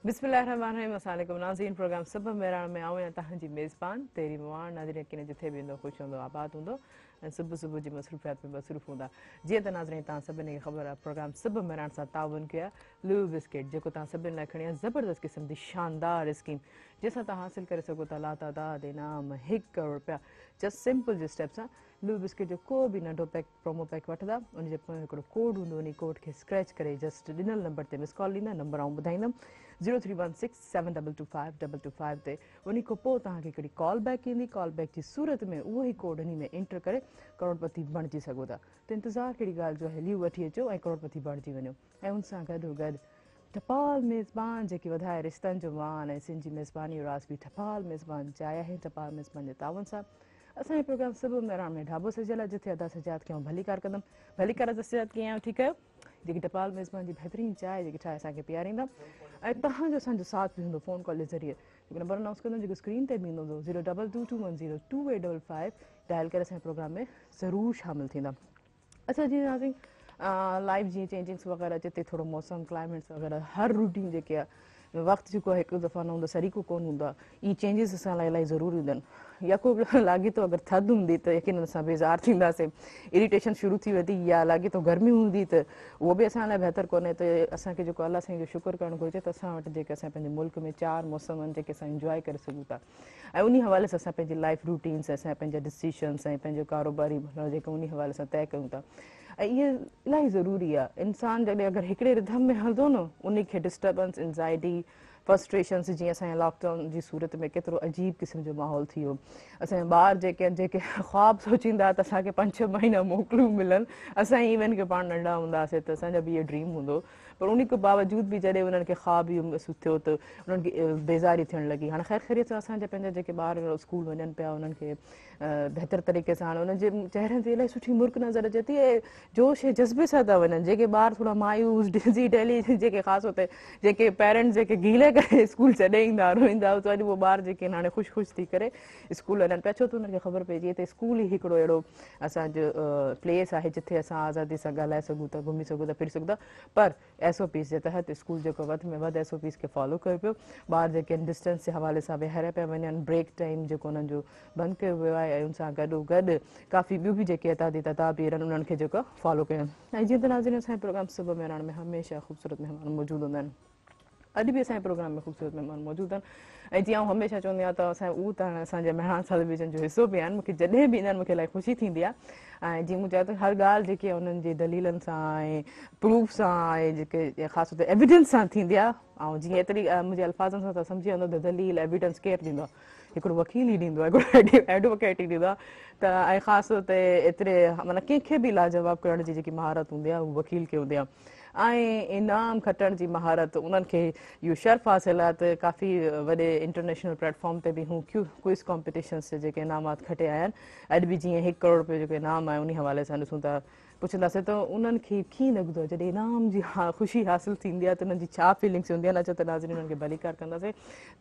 बिस्मिल्लाहिर्रहमानिर्रहीम अस्सलाम वालेकुम नाज़रीन प्रोग्राम सब मेरा में आऊं या तव्हांजी मेज़बान तेरी मुआन नाज़रीन किने जिथे भी हूंदो ख़ुशि हूंदो आबाद हूंदो ऐं सुबुह सुबुह जी मसरूफ़ियात में मसरूफ़ हूंदा जीअं त नाज़रीन तव्हां सभिनी खे ख़बर आहे प्रोग्राम सब मेरान सां ताउन कयो आहे लू बिस्किट जेको तव्हां सभिनी लाइ खणी आहे ज़बरदस्त क़िस्म जी शानदार स्कीम जंहिंसां तव्हां हासिल करे सघो था लातादाद इनाम 1 करोड़ रुपया जस्ट सिंपल जे स्टेप सां लू बिस्किट जो को बि नंढो पैक प्रोमो पैक वठंदा उनजे पोइ हिकिड़ो कोड हूंदो उन कोड खे स्क्रैच करे जस्ट ॾिनल नंबर ते मिस कॉल ॾींदा नंबर आउं ॿुधाईंदमि 0316722525 ते उन खां पोइ तव्हांखे हिकिड़ी कॉल बैक ईंदी कॉल बैक जी सूरत में उहो ई कोड उन में एंटर करे करोड़पति बणिजी सघो था त इंतज़ारु कहिड़ी ॻाल्हि जो आहे लीव वठी अचो ऐं करोड़पति बणिजी वञो ऐं उन सां गॾोगॾु टपाल मेज़बान जेकी वधाए रिश्तनि जो मान ऐं सिंध जी मेज़बानी जो राज़ बि टपाल मेज़बान चाहिया आहे टपाल मेज़बान जे तावन सां असांजो प्रोग्राम सब मेरान में ढाबो सजियल आहे जिथे अदा सजाद खे भलीकार कंदमि भलीकार सजाद कीअं आहियो ठीकु आहियो जेकी टपाल मेज़बान जी बहितरीन चांहि जेकी ठाहे असांखे पीआरींदा ऐं तव्हांजो असांजो साथ बि हूंदो फ़ोन कॉल जे ज़रिए जेको नंबर अनाउंस कंदमि जेको स्क्रीन ते बि ईंदो हूंदो 022210285 डायल करे असांजे प्रोग्राम में ज़रूरु शामिलु थींदा अच्छा जीअं नाज़रीन लाइफ जीअं चेंजिंग्स वग़ैरह जिते थोरो मौसम क्लाइमेट्स वग़ैरह हर रूटीन जेके आहे वक़्तु जेको आहे हिकु दफ़ा न हूंदो सरीको कोन हूंदो आहे इहे चेंजिस असां लाइ इलाही ज़रूरी हूंदा आहिनि या को लाॻे थो अगरि थधि हूंदी त यकीन असां बेज़ार थींदासीं इरिटेशन शुरू थी वेंदी या लाॻे थो गर्मी हूंदी त उहो बि असां लाइ बहितर कोन्हे त असांखे जेको अलाह साईं जो शुकुरु करणु घुरिजे त असां वटि जेके असां पंहिंजे मुल्क में 4 मौसम आहिनि जेके असां इंजॉय करे सघूं था ऐं उन हवाले सां असां पंहिंजी लाइफ रूटीन्स असां पंहिंजा डिसीशन्स ऐं पंहिंजो कारोबारी जेको उन हवाले सां तइ कयूं था ऐं इहे इलाही ज़रूरी आहे इंसानु जॾहिं अगरि हिकिड़े रिधम में हलंदो न उनखे डिस्टर्बेंस एंज़ाइटी फ्रस्ट्रेशन्स जीअं असांजे लॉकडाउन जी सूरत में केतिरो अजीब क़िस्म जो माहौल थी वियो असांजा ॿार जेके जेके ख़्वाब सोचींदा त असांखे 5-6 महीना मोकिलियूं मिलनि असां इवन के पाण नंढा हूंदासीं त असांजा बि इहे ड्रीम हूंदो पर उन खां बावजूद बि जॾहिं उन्हनि खे ख़्वाब इहो महसूसु थियो त उन्हनि खे बेज़ारी थियणु लॻी हाणे ख़ैर ख़ैरियत सां असांजा पंहिंजा जेके ॿार स्कूल वञनि पिया उन्हनि खे बहितर तरीक़े सां हाणे उन्हनि जे चहिरनि ते इलाही सुठी मुर्क नज़र अचे थी ऐं जोश ऐं जज़्बे सां था वञनि जेके ॿार थोरा मायूस डिज़ी डेली जेके ख़ासि तौर ते जेके पेरेंट्स जेके गीले करे स्कूल छॾे ईंदा रोईंदा त अॼु उहो ॿार जेके आहिनि हाणे ख़ुशि ख़ुशि थी करे स्कूल वञनि पिया छो त उन्हनि खे ख़बर पइजी त स्कूल ई हिकिड़ो अहिड़ो असांजो प्लेस आहे जिथे असां आज़ादी सां ॻाल्हाए सघूं था घुमी सघूं था फिरी सघूं था पर SOPs जे तहत स्कूल जेको वधि में वधि SOPs खे फॉलो कयो पियो ॿार जेके आहिनि डिस्टेंस जे हवाले सां विहारिया पिया वञनि ब्रेक टाइम जेको उन्हनि जो बंदि कयो वियो आहे ऐं उन सां गॾोगॾु काफ़ी ॿियूं बि जेके तदाबीर आहिनि उन्हनि खे जेको फॉलो कयूं ऐं जीअं त नाज़रीन असांजे प्रोग्राम सुबुह मेरान में हमेशह ख़ूबसूरत महिमान मौजूदु हूंदा आहिनि अॼु बि असांजे प्रोग्राम में ख़ूबसूरत महिमान मौजूदु आहिनि ऐं जीअं आउं हमेशह चवंदी आहियां त असांजे उहो त हाणे असांजे मेहरान टेलीविज़न जो हिसो बि आहिनि मूंखे जॾहिं बि ईंदा आहिनि मूंखे इलाही ख़ुशी थींदी आहे ऐं जीअं मूं चयो त हर ॻाल्हि जेकी आहे उन्हनि जी दलीलनि सां ऐं प्रूफ सां ऐं जेके ख़ासि तौर ते एविडेंस सां थींदी आहे ऐं जीअं एतिरी मुंहिंजे अल्फाज़नि सां त सम्झी वेंदो त दलील एविडेंस केरु ॾींदो आहे हिकिड़ो वकील ई ॾींदो आहे हिकिड़ो एडवोकेट ई ॾींदो आहे त ऐं ख़ासि तौर ते एतिरे माना कंहिंखे बि लाजवाब करण जी जेकी महारत हूंदी आहे उहा वकील खे हूंदी आहे ऐं इनाम खटण जी महारत उन्हनि खे इहो शर्फ़ हासिलु आहे त काफ़ी वॾे इंटरनेशनल प्लेटफॉर्म ते बि हू क्विज़ कॉम्पिटिशन्स जे जेके इनामात खटे आया आहिनि अॼु बि जीअं 1 करोड़ रुपए जेको इनाम आहे उन हवाले सां ॾिसूं था पुछंदासीं त उन्हनि खे कीअं लॻंदो आहे जॾहिं इनाम जी ख़ुशी हासिलु थींदी आहे त उन्हनि जी छा फीलिंग्स हूंदी आहे न छो त नाज़रीन उन्हनि खे भलीकार कंदासीं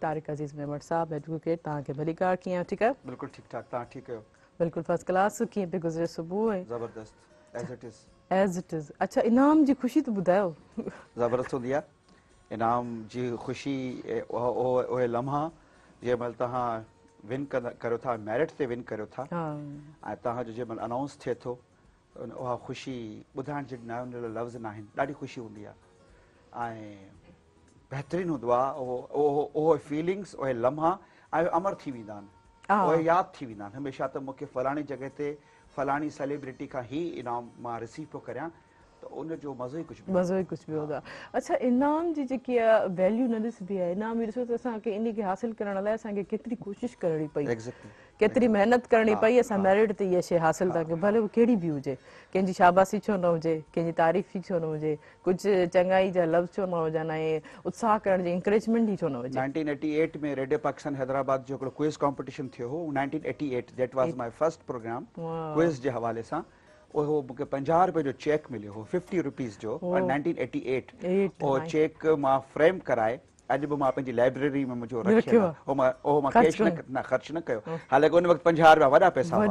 तारिक अज़ीज़ मेमट साहब एडवोकेट तव्हांखे भलीकार कीअं आहियो ठीकु आहे बिल्कुलु ठीकु ठाक तव्हां ठीकु आहियो बिल्कुलु फर्स्ट क्लास कीअं पियो गुज़रे सुबुह ज़बरदस्त एज़ इट इज़ अच्छा इनाम जी ख़ुशी त ॿुधायो ज़बरदस्त हूंदी आहे इनाम जी ख़ुशी उहे लम्हा जंहिं महिल तव्हां विन करियो था मेरिट ते विन करियो था ऐं तव्हांजो जंहिं महिल अनाउंस थिए थो उहा ख़ुशी ॿुधाइण जे उन लफ़्ज़ न आहिनि ॾाढी ख़ुशी हूंदी आहे ऐं बहितरीनु हूंदो आहे उहे फीलिंग्स उहे लम्हा ऐं अमर थी वेंदा आहिनि उहे यादि थी वेंदा आहिनि हमेशह त मूंखे फलाणी जॻह ते फलाणी सेलिब्रिटी खां ई इनाम मां रिसीव पियो करियां त उनजो मज़ो ई कुझु बि हूंदो आहे अच्छा इनाम जी जेकी आहे वैल्यू न ॾिसबी आहे इनाम बि ॾिसो त असांखे इन खे हासिलु करण लाइ असांखे केतिरी कोशिशि करणी पई केतिरी महिनत करणी पई असां मेरिट ते इहा शइ हासिलु था कयूं भले उहा कहिड़ी बि हुजे कंहिंजी शाबाशी छो न हुजे कंहिंजी तारीफ़ छो न हुजे कुझु चङाई जा लफ़्ज़ छो न हुजनि ऐं उत्साह करण जी इंकरेजमेंट ई छो न हुजे 1988 में रेडियो पाकिस्तान हैदराबाद जो हिकिड़ो क्विज़ कॉम्पिटिशन थियो हो 1988 दैट वाज़ माय फर्स्ट प्रोग्राम क्विज़ जे हवाले सां उहो मूंखे 50 रुपए जो चेक मिलियो हो 50 रुपीज़ जो 1988 उहो चेक मां फ्रेम कराए अॼु बि मां पंहिंजी लाइब्रेरी में मुंहिंजो रखियो उहो मां कैश न ख़र्च न कयो हालांकि उन वक़्तु 50 रुपया वॾा पैसा हुआ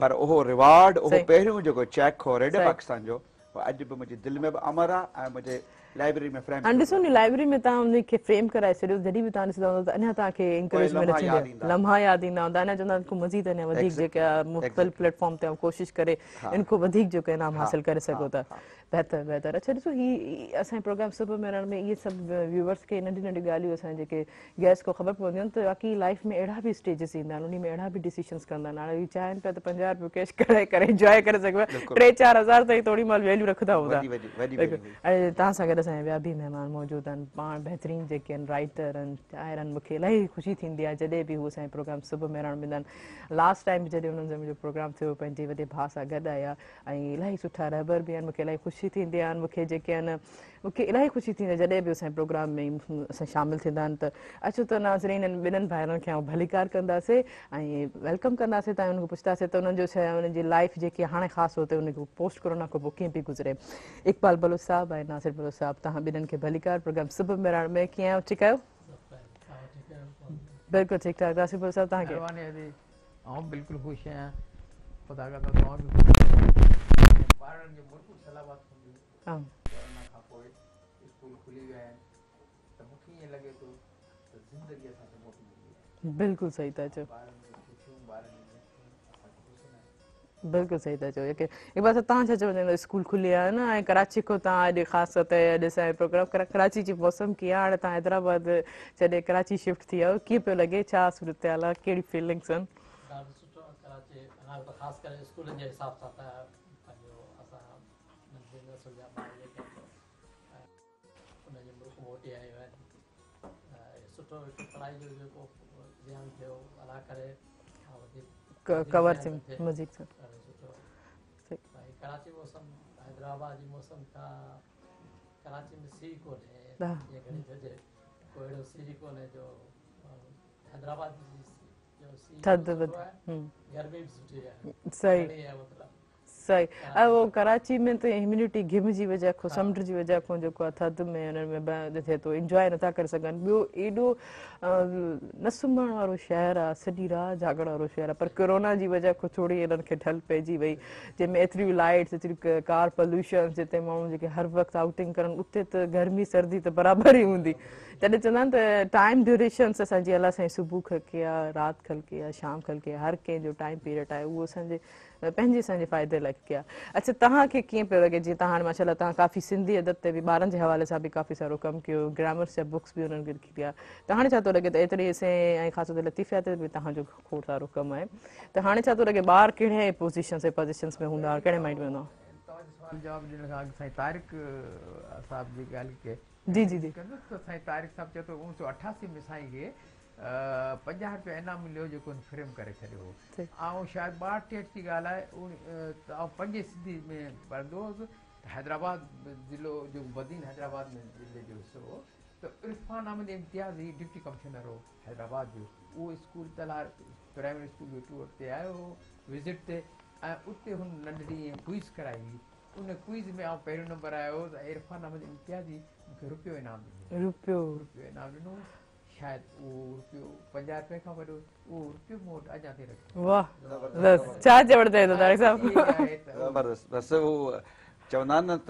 पर उहो रिवार्ड उहो पहिरियों जेको चेक हो रेडियो पाकिस्तान जो अॼु बि मुंहिंजी दिलि में बि अमर आहे ऐं मुंहिंजे लाइब्रेरी में फ्रेम ऐं ॾिसो नी लाइब्रेरी में तव्हां उनखे फ्रेम कराए छॾियो, जॾहिं बि तव्हां ॾिसंदा हूंदो त अञा तव्हांखे इंकरेजमेंट अची वेंदी, लम्हा यादि ईंदा हूंदा, अञा चवंदा इनको मज़ीद अञा वधीक जेके आहे मुख़्तलिफ़ प्लेटफॉर्म ते कोशिशि करे इनको वधीक जेको इनाम हासिल करे सघो था। बहितर बहितर। अच्छा ॾिसो ही असांजे प्रोग्राम सुबुह में में इहे सभु व्यूवर्स खे नंढी नंढी ॻाल्हियूं असांजे जेके गेस्ट को ख़बर पवंदियूं आहिनि त बाक़ी लाइफ में अहिड़ा बि स्टेजिस ईंदा आहिनि, उन में अहिड़ा बि डिसीशन्स कंदा आहिनि। हाणे चाहिनि पिया त 50 रुपया कैश कराए करे इंजॉय करे सघो, 3-4 हज़ार ताईं थोरी महिल वैल्यू रखंदा हूंदा। ऐं तव्हां सां गॾु असांजा ॿिया बि महिमान मौजूदु आहिनि, पाण बहितरीनु जेके आहिनि राइटर आहिनि, शाइर आहिनि। मूंखे इलाही ख़ुशी थींदी आहे जॾहिं बि हू असांजे प्रोग्राम सुबुह में रण ईंदा आहिनि। लास्ट टाइम जॾहिं हुननि सां मुंहिंजो प्रोग्राम थियो पंहिंजे वॾे भाउ सां गॾु आया ऐं इलाही सुठा रहबर बि आहिनि। मूंखे इलाही ख़ुशी थींदी आहे, मूंखे जेके आहिनि मूंखे इलाही ख़ुशी थींदी आहे जॾहिं बि असांजे प्रोग्राम में असां शामिलु थींदा आहिनि। त अचो त नाज़रीन ॿिन्हिनि भाइरनि खे भलीकार कंदासीं ऐं वेलकम कंदासीं, तव्हां हुनखे पुछंदासीं त हुननि जो छा हुननि जी लाइफ जेकी हाणे ख़ासि तौर ते हुनखे पोस्ट कोरोना खां पोइ कीअं पई गुज़रे। इकबाल बलोच साहब ऐं नासिर बलोच साहब, तव्हां ॿिन्हिनि खे भलीकार प्रोग्राम सुबुह में रण में कीअं आहियो, ठीकु आहियो? बिल्कुलु ठीकु ठाक। नासिर बलोच साहब तव्हांखे? बिल्कुलु ख़ुशि आहियां, ख़ुदा का तव्हां बि ॿारनि जो बिल्कुलु सलामत हूंदी। कोरोना खां पोइ स्कूल खुली विया आहिनि त मूंखे ईअं लॻे थो त ज़िंदगी असांखे मोटी मिली आहे। बिल्कुलु सही था चओ, बिल्कुलु सही था चओ। इकबाल साहब तव्हां छा चवंदा आहियो? स्कूल खुली विया आहिनि ऐं कराची खां तव्हां अॼु ख़ासि तौर ते अॼु असांजो प्रोग्राम कराची जी मौसम कीअं आहे? हाणे तव्हां हैदराबाद छॾे कराची शिफ्ट थी विया आहियो, कीअं पियो लॻे, छा सूरत हाल आहे, कहिड़ी फीलिंग्स आहिनि? ॾाढो सुठो आहे कराची, हाणे त ख़ासि करे स्कूलनि जे हिसाब सां त पंहिंजो असां नंढे नस्ल जा ॿार जेके आहिनि उनजे मुल्क मोटी आयूं आहिनि। सुठो हिकु पढ़ाई जो जेको ध्यानु थियो अला करे कवर थी मज़ीद सां भाई कराची मौसम हैदराबाद जी मौसम खां कराची में सी कोन्हे, जीअं घणी चइजे कोई अहिड़ो सी कोन्हे जो हैदराबाद जो सी गर्मी बि सुठी आहे। सही सही। ऐं उहो कराची में त ह्यूमिडिटी घिम जी वजह खां समुंड जी वजह खां जेको आहे थधि में हुननि में थिए थो, इंजॉय नथा करे सघनि। ॿियो एॾो न सुम्हण वारो शहर आहे, सॼी राति जागण वारो शहर आहे, पर कोरोना जी वजह खां थोरी हिननि खे ठल पइजी वई, जंहिंमें एतिरियूं लाइट्स, एतिरियूं कार पॉल्यूशन, जिते माण्हू जेके हर वक़्तु आउटिंग करनि, उते त गर्मी सर्दी त बराबरि ई हूंदी। तॾहिं चवंदा आहिनि त टाइम ड्यूरेशन्स असांजी अलाह साईं सुबुह खलकी आहे, राति खलकी आहे, शाम खलकी आहे, हर कंहिंजो टाइम पीरियड आहे, उहो असांजे पंहिंजे असांजे फ़ाइदे लाइ कया। अच्छा तव्हांखे कीअं पियो लॻे? जीअं तव्हां हाणे माशाल्लाह तव्हां काफ़ी सिंधी अदब ते बि ॿारनि जे हवाले सां बि काफ़ी सारो कमु कयो, ग्रामर्स जा बुक्स बि हुननि खे लिखी ॾिया, त हाणे छा थो लॻे त एतिरी से ऐं ख़ासि तौर ते लतीफ़िया ते बि तव्हांजो खोड़ सारो कमु आहे, त हाणे छा थो लॻे ॿार कहिड़े पोज़ीशन्स में हूंदा, कहिड़े माइंड में हूंदा? सवाल जवाब ॾियण खां अॻु साईं तारिक साहिब जी ॻाल्हि खे जी जी जी कंदुसि त साईं तारिक साहिबु चए थो 1988 में साईं खे 50 रुपया इनाम मिलियो जेको फ्रेम करे छॾियो हो। ऐं शायदि 62 जी ॻाल्हि आहे, ऐं 5 सिंधी में पढ़ंदो हुउसि। हैदराबाद ज़िलो जो बदीन हैदराबाद में ज़िले जो हिसो हो, त इरफान अहमद इम्तियाज़ ही डिप्टी कमिश्नर हो हैदराबाद जो। उहो स्कूल तलार प्राइमरी स्कूल जो टूर ते आयो हो विज़िट ते, ऐं उते हुन नंढड़ी क्विज़ कराई हुई। उन क्विज़ में आउं पहिरियों नंबर आयो हो, त इरफान अहमद इम्तियाज़ी मूंखे रुपयो इनाम ॾिनो। रुपयो इनाम ॾिनो, शायदि उहो रुपयो 50 रुपए खां वॾो उहो रुपयो मूं वटि अञा ताईं रखियो। वाह छा चवण चाहियो तारिक साहब? ज़बरदस्त। बसि उहो चवंदा आहिनि न त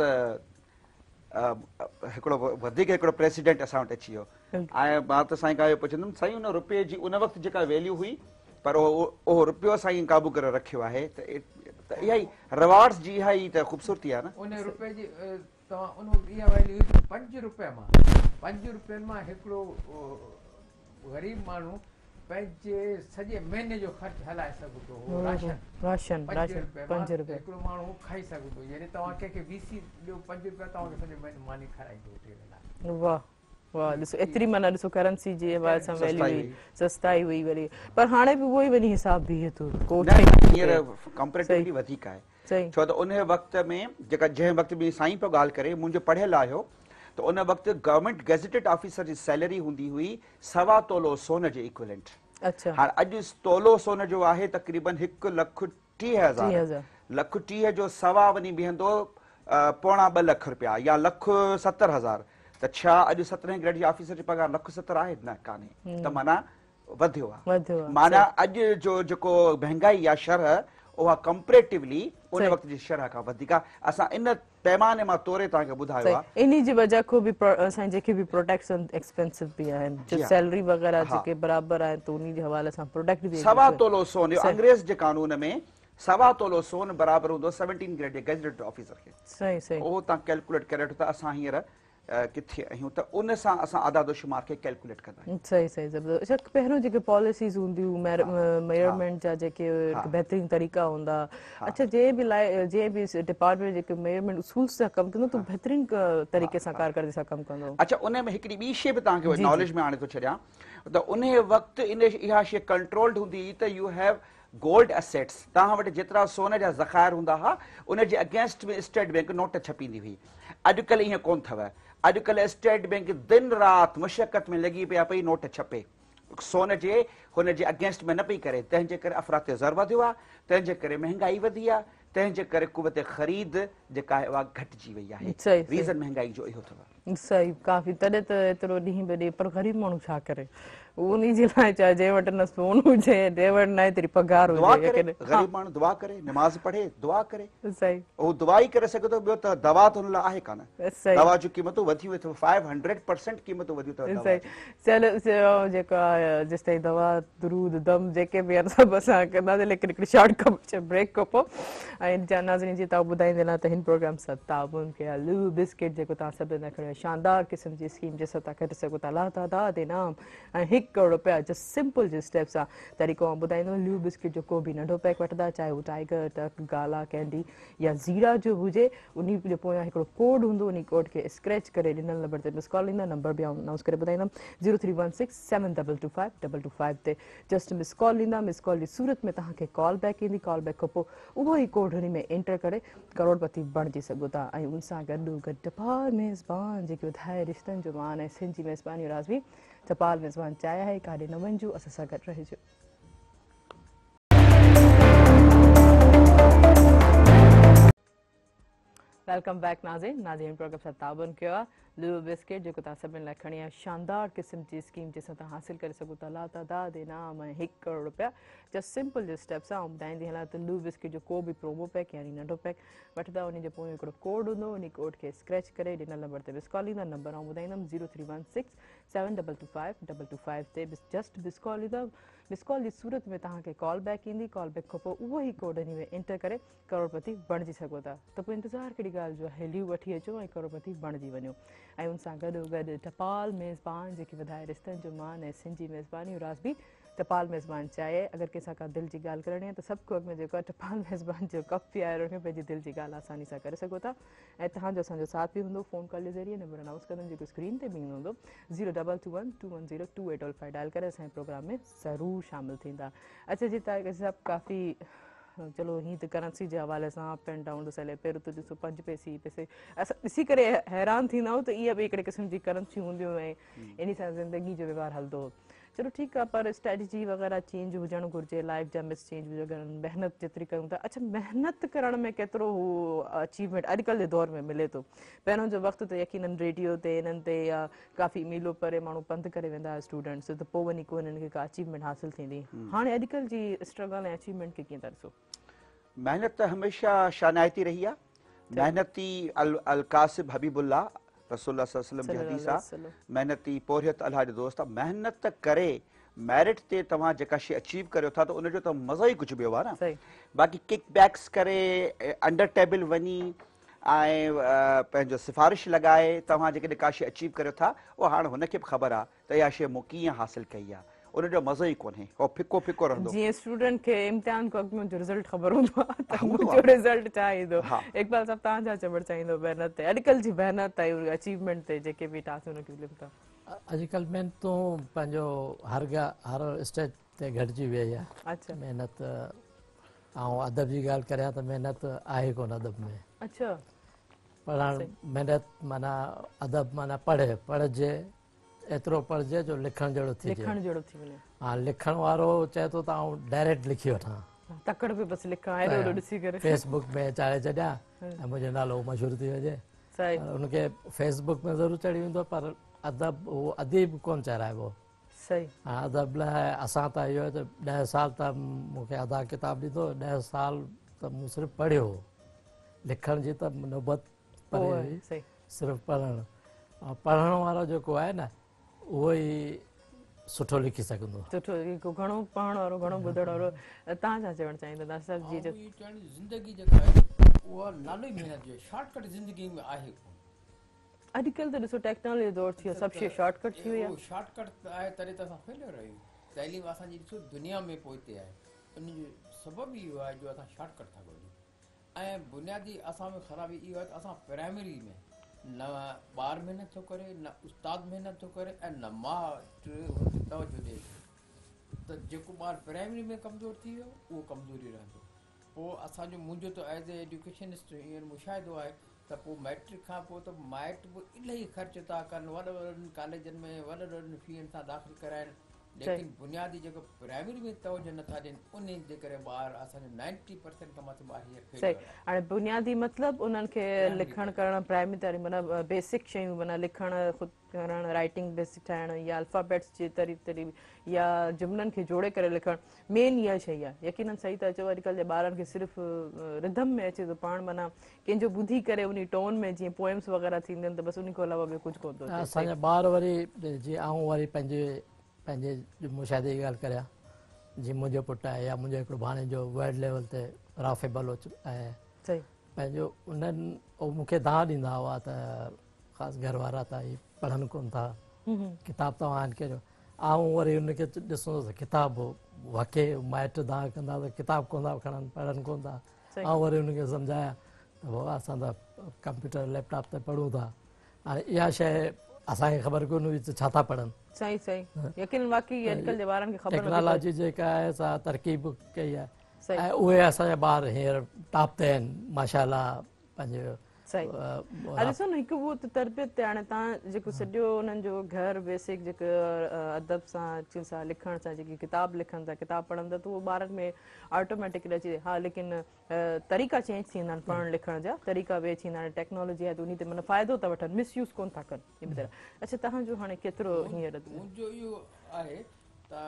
हिकिड़ो प्रेसिडेंट असां वटि अची वियो। ऐं मां त साईं खां इहो पुछंदुमि, साईं उन रुपये जी उन वक़्तु जेका वैल्यू हुई, पर उहो रुपयो साईं क़ाबू करे रखियो आहे, त इहा ई रिवार्ड्स जी इहा ई त ख़ूबसूरती आहे न। उन रुपये जी तव्हां उन इहा वैल्यू 5 रुपया मां 5 रुपयनि मां हिकिड़ो ग़रीब माण्हू पंहिंजे सॼे महीने जो ख़र्चु हलाए सघंदो हो। राशन 5 रुपया हिकिड़ो माण्हू खाई सघंदो, यानी तव्हां कंहिंखे वीसी ॾियो 5 रुपया तव्हांखे सॼो महीनो मानी खाराईंदो टे वेला। वाह वाह, ॾिसो एतिरी माना ॾिसो करेंसी जी हवाले सां वैल्यू हुई, सस्ताई हुई वरी, पर हाणे बि उहो ई वञी हिसाब बीहे थो। हींअर कंपेरेटिवली वधीक आहे, छो त उन वक़्त में जंहिं वक़्त बि साईं पियो ॻाल्हि करे, मुंहिंजो पढ़ियल आहियो त उन वक़्तु गवर्नमेंट गेज़ेटेड ऑफिसर जी सैलरी हूंदी हुई 1.25 तोलो सोन जे इक्विवेलेंट। हाणे अॼु तोलो सोन जो आहे तक़रीबन 1,30,000, 1,30,000 जो सवा वञी बीहंदो 1.25 लख रुपया या 1,70,000। त छा अॼु 17 ग्रेड जे ऑफिसर जी पघार 1,70,000 आहे? न कान्हे। त माना वधियो आहे, माना अॼु जो जेको महांगाई या शरह उहा कंपेरेटिवली उन वक़्त जी शरह खां वधीक आहे। असां इन पैमाने मां तोरे तव्हांखे ॿुधायो आहे। इन्ही जी वजह खां बि असां जेके बि प्रोडक्ट्स एक्सपेंसिव बि आहिनि, जो सैलरी वग़ैरह जेके बराबरि आहिनि त उन्ही जे हवाले सां प्रोडक्ट बि 1.25 तोलो सोन अंग्रेज़ जे कानून में 1.25 तोलो सोन बराबरि हूंदो 17 ग्रेड जे गैजेटेड ऑफिसर खे। सही सही उहो तव्हां कैलकुलेट करे वठो त असां हींअर किथे आहियूं त उन सां असां आदादोशुमार खे कैलकुलेट कंदा आहियूं। सही सही ज़बरदस्त। अच्छा पहिरियों जेके पॉलिसीज़ हूंदियूं मेजरमेंट जा जेके बहितरीन तरीक़ा हूंदा, अच्छा जंहिं बि डिपार्टमेंट जेके मेजरमेंट उसूल सां कमु कंदो त बहितरीन तरीक़े सां कारकर्दी सां कमु कंदो। अच्छा उन में हिकिड़ी ॿी शइ बि तव्हांखे नॉलेज में आणे थो छॾियां त उन वक़्तु इहा शइ कंट्रोल्ड हूंदी त यू हैव गोल्ड एसेट्स। तव्हां वटि जेतिरा सोन जा ज़ख़ाइर हूंदा हुआ उन जे अगेंस्ट में स्टेट बैंक नोट छपींदी हुई। अॼुकल्ह ईअं कोन अथव। अॼुकल्ह स्टेट बैंक दिन राति मुशक़त में लॻी पिया पई नोट छपे, सोन जे हुन जे अगेंस्ट में न पई करे। तंहिंजे करे अफ़रात ज़र वधियो आहे, तंहिंजे करे महांगाई वधी आहे, तंहिंजे करे कुवत ख़रीद जेका आहे उहा घटिजी वई आहे। रीज़न महांगाई जो इहो अथव। सही काफ़ी तॾहिं त एतिरो ॾींहं ॿ ॾींहं पर ग़रीब माण्हू छा करे, उन जे लाइ चाहे जंहिं वटि न सोन हुजे जंहिं वटि न एतिरी पघार हुजे, ग़रीब माण्हू दुआ करे, नमाज़ पढ़े, दुआ करे, सही उहो दुआ ई करे सघे थो। ॿियो त दवा त हुन लाइ आहे कान। दवा जूं क़ीमतूं वधियूं अथव, 500% क़ीमतूं वधियूं अथव। सही चलो जेका जेसि ताईं दवा दुरूद दम जेके बि आहिनि सभु असां कंदासीं, लेकिन हिकिड़ी शॉर्ट ब्रेक खां पोइ ऐं नाज़रीन जी तव्हां ॿुधाईंदे न त हिन प्रोग्राम सां ताबुन कया लू बिस्किट जेको तव्हां सभिनी लाइ खणियो शानदार क़िस्म जी स्कीम जंहिंसां तव्हां कढी सघो था लातादाद इनाम ऐं 1 करोड़ रुपया जस्ट सिंपल जे स्टेप सां तरीक़ो आउं ॿुधाईंदुमि। ल्यू बिस्किट जो को बि नंढो पैक वठंदा, चाहे उहो टाइगर टक गाला कैंडी या ज़ीरा जो हुजे, उन जे पोयां हिकिड़ो कोड हूंदो, उन कोड खे स्क्रैच करे ॾिनल नंबर ते मिस कॉल ईंदा। नंबर बि आउं अनाउंस करे ॿुधाईंदमि 0316722522 ते जस्ट मिस कॉल ईंदा। मिस कॉल जी सूरत में तव्हांखे कॉल बैक ईंदी। कॉल बैक खां पोइ उहो ई कोड हुन में एंटर करे करोड़पति बणिजी सघो था। ऐं उन सां गॾु टपाल मेज़बान जेके ॿुधाए रिश्तनि जो मान ऐं सिंध जी मेज़बानी राज़वी टपाल मेज़बान चाहिया है काॾे न वञिजो, असां सां गॾु रहिजो। वेलकम बैक नाज़रीन प्रोग्राम सां ताबन कयो आहे लू बिस्किट जेको तव्हां सभिनी लाइ खणी आहे शानदार क़िस्म जी स्कीम जंहिंसां तव्हां हासिल करे सघो था लातादाद इनाम ऐं 1 करोड़ रुपया जस्ट सिंपल जे स्टेप सां ॿुधाईंदी हलां त लू बिस्किट जो को बि प्रोमो पैक यानी नंढो पैक वठंदा, उन जे पोइ हिकिड़ो कोड हूंदो, उन कोड खे स्क्रैच करे ॾिनल नंबर ते मिस कॉल ईंदा। नंबर आउं ॿुधाईंदमि 0316722522 ते जस्ट मिस कॉल ईंदा। मिस कॉल जी सूरत में तव्हांखे कॉल बैक ईंदी। कॉल बैक खां पोइ उहो ई कोड हिन में एंटर करे करोड़पति बणिजी सघो था। त पोइ इंतज़ारु कहिड़ी ॻाल्हि जो आहे, ल्यू वठी अचो ऐं करोड़पति बणिजी वञो। ऐं उन सां गॾु टपाल मेज़बान जेके वधाए रिश्तनि जो मान ऐं सिंधी मेज़बानी राज़बी टपाल मेज़बान चाहे अगरि कंहिंसां का दिलि जी ॻाल्हि करणी आहे त सभु खां अॻु में जेको आहे टपाल मेज़बान जो कप पी आहे हुनखे पंहिंजी दिलि जी ॻाल्हि आसानी सां करे सघो था। ऐं तव्हांजो असांजो साथ बि हूंदो फ़ोन कॉल जे ज़रिए। नंबर अनाउंस कंदमि जेको स्क्रीन ते बि हूंदो 022121021028 डायल करे असांजे प्रोग्राम में ज़रूरु शामिलु थींदा। अच्छा जी तव्हां सभु काफ़ी चलो हीअं त करंसी जे हवाले सां अप एंड डाउन थो हले, पहिरियों त ॾिसो 5 पैसे असां ॾिसी करे हैरान थींदा आहियूं त इहा बि हिकिड़े क़िस्म जी करंसी हूंदियूं ऐं इन सां ज़िंदगी जो व्यवहार हलंदो हो। चलो ठीकु आहे, पर स्ट्रेटजी वग़ैरह चेंज हुजणु घुरिजे, लाइफ जा मिस चेंज हुजनि, महिनत जेतिरी कयूं था। अच्छा महिनत करण में केतिरो हू अचीवमेंट अॼुकल्ह जे दौर में मिले थो। पहिरियों जो वक़्तु त यकीननि रेडियो ते इन्हनि ते या काफ़ी मीलो परे माण्हू पंधु करे वेंदा हुआ स्टूडेंट्स, त पोइ वञी को हिननि खे का अचीवमेंट हासिलु थींदी। हाणे अॼुकल्ह जी स्ट्रगल ऐं अचीवमेंट खे कीअं था ॾिसो? मेहनत त हमेशह शानाइती रही आहे। मेहनती अल कासिब हबीबुल्लाह रसूलुल्लाह सल्लल्लाहु अलैहि वसल्लम जी हदीस आहे, मेहनती पोरियत अल्लाह जो दोस्त आहे। मेहनत करे मेरिट ते तव्हां जेका शइ अचीव करियो था त उनजो त मज़ो ई कुझु ॿियो आहे न। बाक़ी किक बैक्स करे अंडर टेबल वञी ऐं पंहिंजो सिफ़ारिश लॻाए तव्हां जेकॾहिं का शइ अचीव करियो था उहा हाणे हुनखे बि ख़बर आहे त इहा शइ मूं कीअं हासिलु कई आहे, उनजो मज़ो ई कोन्हे, उहो फिको फिको रहंदो। जीअं स्टूडेंट खे इम्तिहान खां अॻु में जो रिज़ल्ट ख़बर हूंदो आहे त मुंहिंजो रिज़ल्ट छा ईंदो। इक़बाल साहब तव्हां छा चवणु चाहींदो महिनत ते, अॼुकल्ह जी महिनत ऐं अचीवमेंट ते जेके बि टास्क हुनखे मिलनि था? अॼुकल्ह महिनतूं पंहिंजो हर स्टेज ते घटिजी वई आहे। अच्छा महिनत ऐं अदब जी ॻाल्हि करियां त महिनत आहे कोन अदब में। अच्छा पढ़णु महिनत माना अदब माना पढ़जे एतिरो पढ़जे जो लिखण जहिड़ो थी वञे। हा लिखण वारो चए थो त आउं डायरेक्ट लिखी वठां, तकड़ बि बसि लिखां हेॾो ॾिसी करे फेसबुक में चाढ़े छॾियां ऐं मुंहिंजो नालो मशहूरु थी वञे। उनखे फेसबुक में ज़रूरु चढ़ी वेंदो पर अदब उहो अदीब कोन चढ़ाइबो। सही अदब लाइ असां त इहो त 10 साल त मूंखे अदा किताब ॾिनो, 10 साल त मूं सिर्फ़ु पढ़ियो, लिखण जी त नौबत पढ़े सिर्फ़ु पढ़ण वारो जेको आहे न उहो ई सुठो लिखी सघंदो सुठो घणो पढ़ण वारो घणो ॿुधण वारो तव्हां छा चवणु चाहींदा सर जी ज़िंदगी जेका आहे उहा नालो ई महिनत जो शॉर्टकट ज़िंदगी में आहे अॼुकल्ह त ॾिसो टेक्नोलॉजी दौर थी वियो सभु शइ शॉर्टकट थी वई आहे शॉर्टकट आहे तॾहिं त असां फेलियर आहियूं तइलीम असांजी ॾिसो दुनिया में पोइते आहे उन जो सबबु इहो आहे जो असां शॉर्टकट था ॻोल्हियूं ऐं बुनियादी असां में ख़राबी इहो आहे त असां प्राइमरी में न ॿार महिनत थो करे न उस्ताद महिनत थो करे ऐं न माउ तवजो ॾिए त जेको ॿारु प्राइमरी में कमज़ोर थी वियो उहो कमज़ोरी रहंदो पोइ असांजो मुंहिंजो त एज़ ए एजुकेशनिस्ट हींअर मुशाहिदो आहे त पोइ मैट्रिक खां पोइ त माइट बि इलाही ख़र्च था कनि वॾनि वॾनि कॉलेजनि में वॾनि वॾनि फीअनि सां दाख़िल कराइनि लेकिन बुनियादी जेको प्राइमरी में तवजो नथा ॾियनि उन जे करे ॿार असांजो 90% खां मथे ॿार हींअर सही हाणे बुनियादी मतिलबु उन्हनि खे लिखणु करणु प्राइमरी ताईं माना बेसिक शयूं माना लिखणु ख़ुदि करणु राइटिंग बेसिक ठाहिणु या अल्फ़ाबेट्स जे तरीक़े या जुमिलनि खे जोड़े करे लिखणु मेन इहा शइ आहे यकीनन सही था चओ अॼुकल्ह जे ॿारनि खे सिर्फ़ु रिधम में अचे थो पाण माना कंहिंजो ॿुधी करे उन टोन में जीअं पोएम्स वग़ैरह थींदा आहिनि त बसि उन खां अलावा ॿियो कुझु कोन थो असांजा ॿार वरी जीअं आऊं वरी पंहिंजे मुशाहिदे जी ॻाल्हि करियां जीअं मुंहिंजो पुटु आहे या मुंहिंजो हिकिड़ो भाणे जो वर्ल्ड लेवल ते राफ़े बलोच आहे पंहिंजो उन्हनि मूंखे दांह ॾींदा हुआ त ख़ासि घर वारा त ही पढ़नि कोन था किताब तव्हां आहिनि कहिड़ो आऊं वरी हुनखे ॾिसंदो त किताब वाके माइट दांह कंदा त किताब कोन था खणनि पढ़नि कोन था ऐं वरी हुनखे सम्झाया त बाबा असां त कंप्यूटर लैपटॉप ते पढ़ूं था हाणे इहा शइ असांखे ख़बर कोन हुई त छा था पढ़नि सही सही यकीन वाकई अॼुकल्ह जे ॿारनि खे ख़बर टेक्नोलॉजी जेका आहे असां तरक़ीब कई आहे ऐं उहे असांजा ॿार हींअर टॉप ते आहिनि माशाअल्लाह पंहिंजो सही ॾिसो न हिकु उहो त तरबियत ते हाणे तव्हां जेको सॼो उन्हनि जो घर बेसिक जेको अदब सां लिखण सां जेकी किताब लिखनि था किताब पढ़नि था त उहो ॿारनि में ऑटोमेटिकली अची हा लेकिन तरीक़ा चेंज थींदा आहिनि पढ़ण लिखण जा तरीक़ा वे थींदा आहिनि टेक्नोलॉजी आहे त उन ते माना फ़ाइदो था वठनि मिसयूज़ कोन था कनि अच्छा तव्हांजो हाणे केतिरो हींअर मुंहिंजो इहो आहे त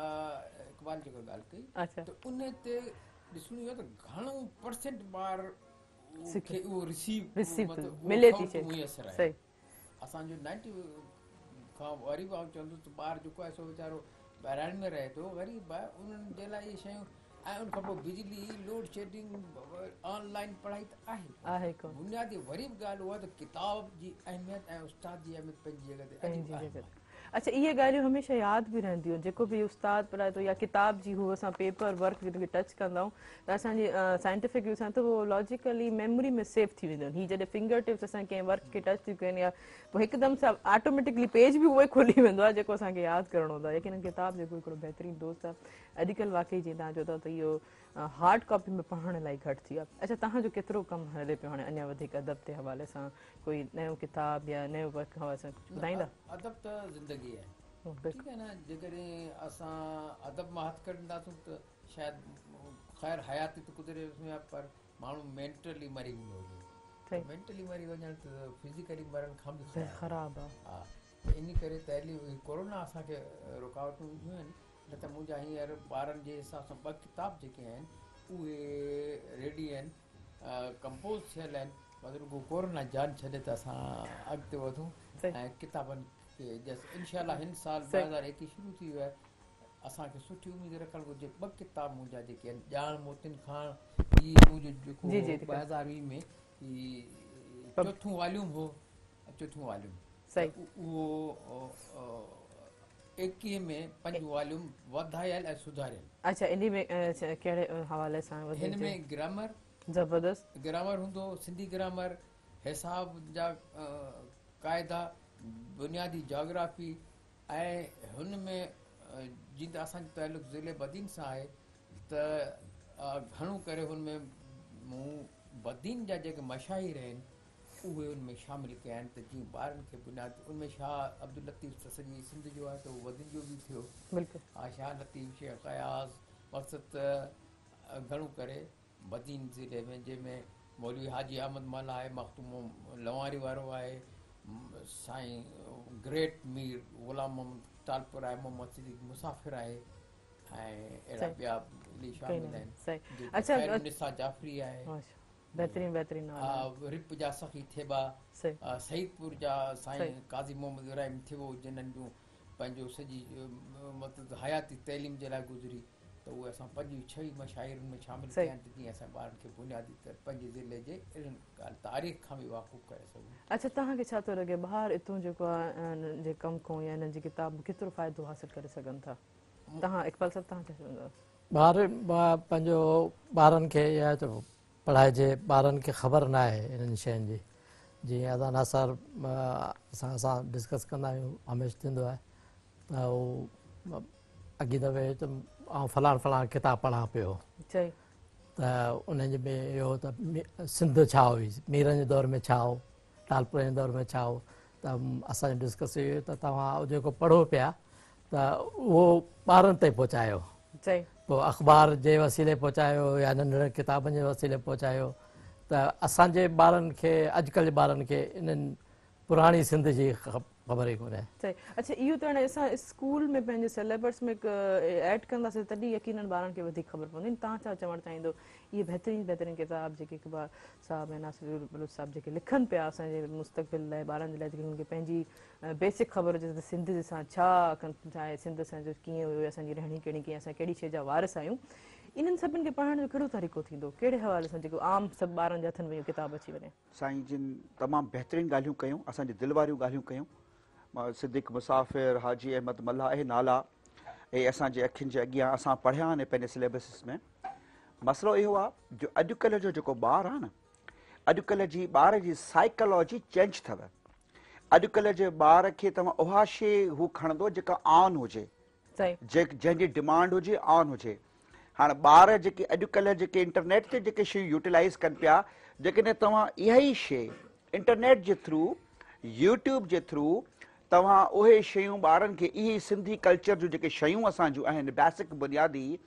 इक़बाल जेको ॻाल्हि कई अच्छा त उन ते ॾिसणो आहे त घणो परसेंट ॿार मिले थी सही असांजो 90 खां वरी बि चवंदो त ॿारु जेको आहे सो वीचारो ॿाहिराणे में रहे थो ग़रीब आहे उन्हनि जे लाइ इहे शयूं ऐं उन खां पोइ बिजली लोड शेडिंग ऑनलाइन पढ़ाई त आहे बुनियादी वरी बि ॻाल्हि उहा त किताब जी अहमियत ऐं उस्ताद जी अहमियत पंहिंजी जॻह ते अच्छा इहे ॻाल्हियूं हमेशह यादि बि रहंदियूं जेको बि उस्ताद पढ़ाए थो या किताब जी हू असां पेपर वर्क खे टच कंदा आहियूं त असांजी साइंटिफिक यूज़ सां त उहो लॉजिकली मेमोरी में सेव थी वेंदियूं आहिनि हीअ जॾहिं फिंगर टिप्स असां कंहिं वर्क खे टच थियूं कनि या पोइ हिकदमि सां ऑटोमेटिकली पेज बि उहो ई खुली वेंदो आहे जेको असांखे यादि करिणो हूंदो आहे लेकिन किताब जेको हिकिड़ो बहितरीनु दोस्त आहे अॼुकल्ह वाकई जीअं तव्हां चओ था त इहो हार्ड कॉपी में पढ़ण इलाही घटि थी वियो आहे अच्छा तव्हांजो केतिरो कमु हले पियो हाणे अञा वधीक अदब जे हवाले सां कोई नयो किताब या नयो वर्क हवाले सां कुझु ॿुधाईंदा अदब त ज़िंदगी आहे ठीकु आहे न जेकॾहिं असां अदब मां हथु कढंदासीं त शायदि ख़ैर हयाती त गुज़रे पर माण्हू मेंटली मरी वेंदो हुजे मेंटली मरी वञण त फिज़िकली मरण खां बि ख़राबु आहे हा इन करे तइलीम कोरोना असांखे रुकावटूं ॾिनियूं आहिनि न त मुंहिंजा हींअर ॿारनि जे हिसाब सां 2 किताब जेके आहिनि उहे रेडी आहिनि कंपोज़ थियल आहिनि मतिलबु कोरोना जान छॾे त असां अॻिते वधूं ऐं किताबनि इंशाअल्लाह हिन साल 2021 शुरू थी वियो आहे असांखे सुठी उमेद रखणु घुरिजे 2 किताब मुंहिंजा जेके आहिनि ॼाण मोतिन खां ही मुंहिंजो जेको 2020 में ही चौथों वॉल्यूम हो चौथों वॉल्यूम उहो 21 में 5 वॉल्यूम वधायल ऐं सुधारियल अच्छा इन में कहिड़े हवाले सां हिन में ग्रामर ज़बरदस्त ग्रामर हूंदो सिंधी ग्रामर हिसाब जा क़ाइदा बुनियादी जोग्राफी ऐं हुन में जीअं त असांजो तालुक़ु ज़िले बदीन सां आहे त घणो करे हुन में मूं बदीन जा जेके मशाहिर आहिनि उहे उन में शामिलु कया आहिनि त जीअं ॿारनि खे बुनियादी उन में शाह अब्दुल लतीफ़ त सॼी सिंध जो आहे त उहो बदीन जो बि थियो हा शाह लतीफ़ शेख क़यास मक़सदु त घणो करे बदीन ज़िले में जंहिंमें मौलवी हाजी अहमद माला आहे मख़तूम लवारी वारो आहे साईं ग्रेट मीर ग़ुलाम मोहम्मद तालपुर आहे मोहम्मद सिद्दीक़ मुसाफ़िर आहे ऐं अहिड़ा ॿिया शामिल आहिनि निसा जाफ़री आहे बेहतरीन बेहतरीन रिप जा सखी थेबा सईदपुर जा साईं काज़ी मोहम्मद इब्राहिम थियो जिन्हनि जूं पंहिंजो सॼी मतिलबु हयाती तइलीम जे लाइ गुज़री त उहे असां 5-6 मशाइरनि में शामिलु कया आहिनि त जीअं असां ॿारनि खे बुनियादी तर पंहिंजे ज़िले जे अहिड़ियुनि तारीख़ खां बि वाक़ुफ़ु करे सघूं। अच्छा तव्हांखे छा थो लॻे ॿार हितां जेको आहे जे कम खां या हिननि जी किताब केतिरो फ़ाइदो हासिलु करे सघनि था? तव्हां इक़बाल साहब तव्हां छा चवंदव? पंहिंजो ॿारनि खे या पढ़ाई जे ॿारनि खे ख़बर न आहे इन्हनि शयुनि जी। जीअं अदाना सर असां डिस्कस कंदा आहियूं हमेशह थींदो आहे त उहो अॻे दफ़े ऐं फलाण किताब पढ़ां पियो त उन्हनि में इहो त सिंध छा हुई, मीरनि जे दौर में छा हो, टालपुरे जे दौर में छा हो, त असांजो डिस्कस इहो त तव्हां जेको पढ़ो पिया त उहो ॿारनि ताईं पहुचायो, पोइ अख़बार जे वसीले पहुचायो या नंढड़े किताबनि जे वसीले पहुचायो त असांजे ॿारनि खे अॼुकल्ह जे ॿारनि खे इन्हनि पुराणी सिंध जी ख़बर ई कोन्हे। सही। अच्छा इहो त हाणे असां स्कूल में पंहिंजे सिलेबस में ऐड कंदासीं तॾहिं यकीनन ॿारनि खे वधीक ख़बर पवंदी। तव्हां छा चवणु चाहींदो इहे बहितरीन किताब जेके इक़बाल साहब ऐं नासिर बलूच साहब जेके लिखनि पिया असांजे मुस्तक़बिल लाइ ॿारनि जे लाइ जेके हुनखे पंहिंजी बेसिक ख़बर हुजे त सिंध सां छा आहे, सिंध असांजो कीअं हुयो, असांजी रहणी कहिड़ी कीअं, असां कहिड़ी शइ जा वारिस आहियूं, इन्हनि सभिनि खे पढ़ण जो कहिड़ो तरीक़ो थींदो, कहिड़े हवाले सां जेको आम सभु ॿारनि जे हथनि में इहो किताब अची वञे? साईं जिन तमामु बहितरीन ॻाल्हियूं कयूं, असांजे दिलि वारियूं ॻाल्हियूं कयूं। सिद्दीक़ मुसाफ़िर, हाजी अहमद मल्हा, इहे नाला इहे असांजे अखियुनि जे अॻियां असां पढ़िया आहिनि पंहिंजे सिलेबस में। मसइलो इहो आहे जो अॼुकल्ह जो जेको ॿारु आहे न, अॼुकल्ह जी ॿार जी साइकोलॉजी चेंज अथव। अॼुकल्ह जे ॿार खे तव्हां उहा शइ हू खणंदो जेका ऑन हुजे, जंहिंजी डिमांड हुजे ऑन हुजे। हाणे ॿार जेके अॼुकल्ह जेके इंटरनेट ते जेके शयूं यूटिलाइज़ कनि पिया, जेकॾहिं तव्हां इहा ई शइ इंटरनेट जे थ्रू, यूट्यूब जे थ्रू तव्हां उहे शयूं ॿारनि खे इहे सिंधी कल्चर जूं जेके शयूं असांजूं आहिनि बेसिक बुनियादी,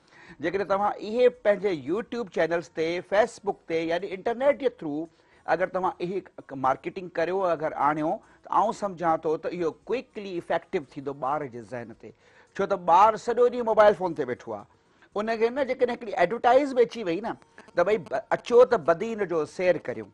जेकॾहिं तव्हां इहे पंहिंजे यूट्यूब चैनल्स ते, फेसबुक ते यानी इंटरनेट जे थ्रू अगरि तव्हां इहे मार्केटिंग करियो, अगरि आणियो त आउं सम्झां थो त इहो क्विकली इफेक्टिव थींदो ॿार जे ज़हन ते। छो त ॿारु सॼो ॾींहुं मोबाइल फ़ोन ते वेठो आहे, उनखे न जेकॾहिं हिकिड़ी एडवर्टाइज़ बि अची वई न त भई अचो त बदीन जो सैर करियूं,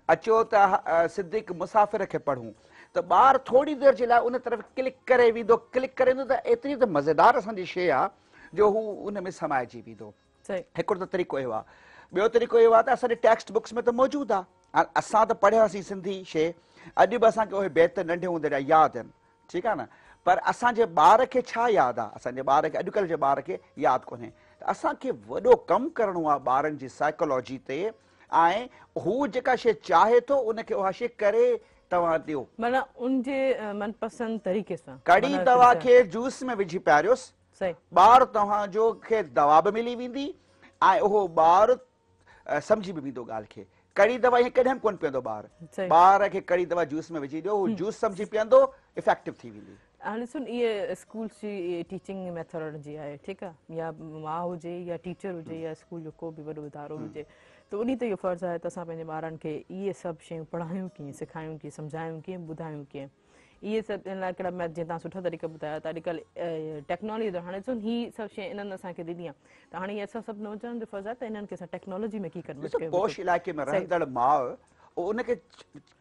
अचो त सिद्दीक़ मुसाफ़िर खे पढ़ूं, त ॿारु थोरी देरि जे लाइ उन तरफ़ क्लिक करे वेंदो, क्लिक करे वेंदो त एतिरी त मज़ेदार असांजी शइ आहे जो हू उन में समाइजी वेंदो। हिकिड़ो त तरीक़ो इहो आहे। ॿियो तरीक़ो इहो आहे त असांजे टेक्स्ट बुक्स में त मौजूदु आहे। हाणे असां त पढ़ियासीं सिंधी शइ, अॼु बि असांखे उहे बेत नंढे हूंदे जा यादि आहिनि, ठीकु आहे न, पर असांजे ॿार खे छा यादि आहे, असांजे ॿार खे अॼुकल्ह जे ॿार खे यादि कोन्हे। त असांखे वॾो कमु करिणो आहे ॿारनि जी साइकोलॉजी ते, ऐं हू जेका शइ चाहे थो उनखे उहा शइ करे तव्हां ॾियो, माना उनजे मनपसंद तरीक़े सां। कड़ी तव्हांखे जूस में विझी पियारियोसि, ॿारु तव्हांजो खे दवा बि मिली वेंदी ऐं उहो ॿारु सम्झी बि वेंदो ॻाल्हि खे। कड़ी दवा हीअं कॾहिं बि कोन पीअंदो ॿार खे कड़ी दवा जूस में विझी ॾियो, हू जूस सम्झी पीअंदो, इफेक्टिव थी वेंदी। हाणे ॾिसो इहे स्कूल जी टीचिंग मैथोडोलॉजी आहे, ठीकु आहे, या माउ हुजे या टीचर हुजे या स्कूल जो को बि वॾो इदारो हुजे, त उन ते इहो फ़र्ज़ु आहे त असां पंहिंजे ॿारनि खे इहे सभु शयूं पढ़ायूं कीअं, सेखारियूं कीअं, सम्झायूं कीअं, ॿुधायूं कीअं। इहे सभु इन लाइ हिकिड़ा जीअं तव्हां सुठा तरीक़ा ॿुधाया त अॼुकल्ह टेक्नोलॉजी हाणे ॾिसो हीअ सभु शइ इन्हनि असांखे ॾिनी आहे, त हाणे इहे असां सभु नौजवान जो फ़र्ज़ु आहे त इन्हनि खे असां टेक्नोलॉजी में की कन्वर्ट पोश इलाइक़े में रहंदड़ माउ उनखे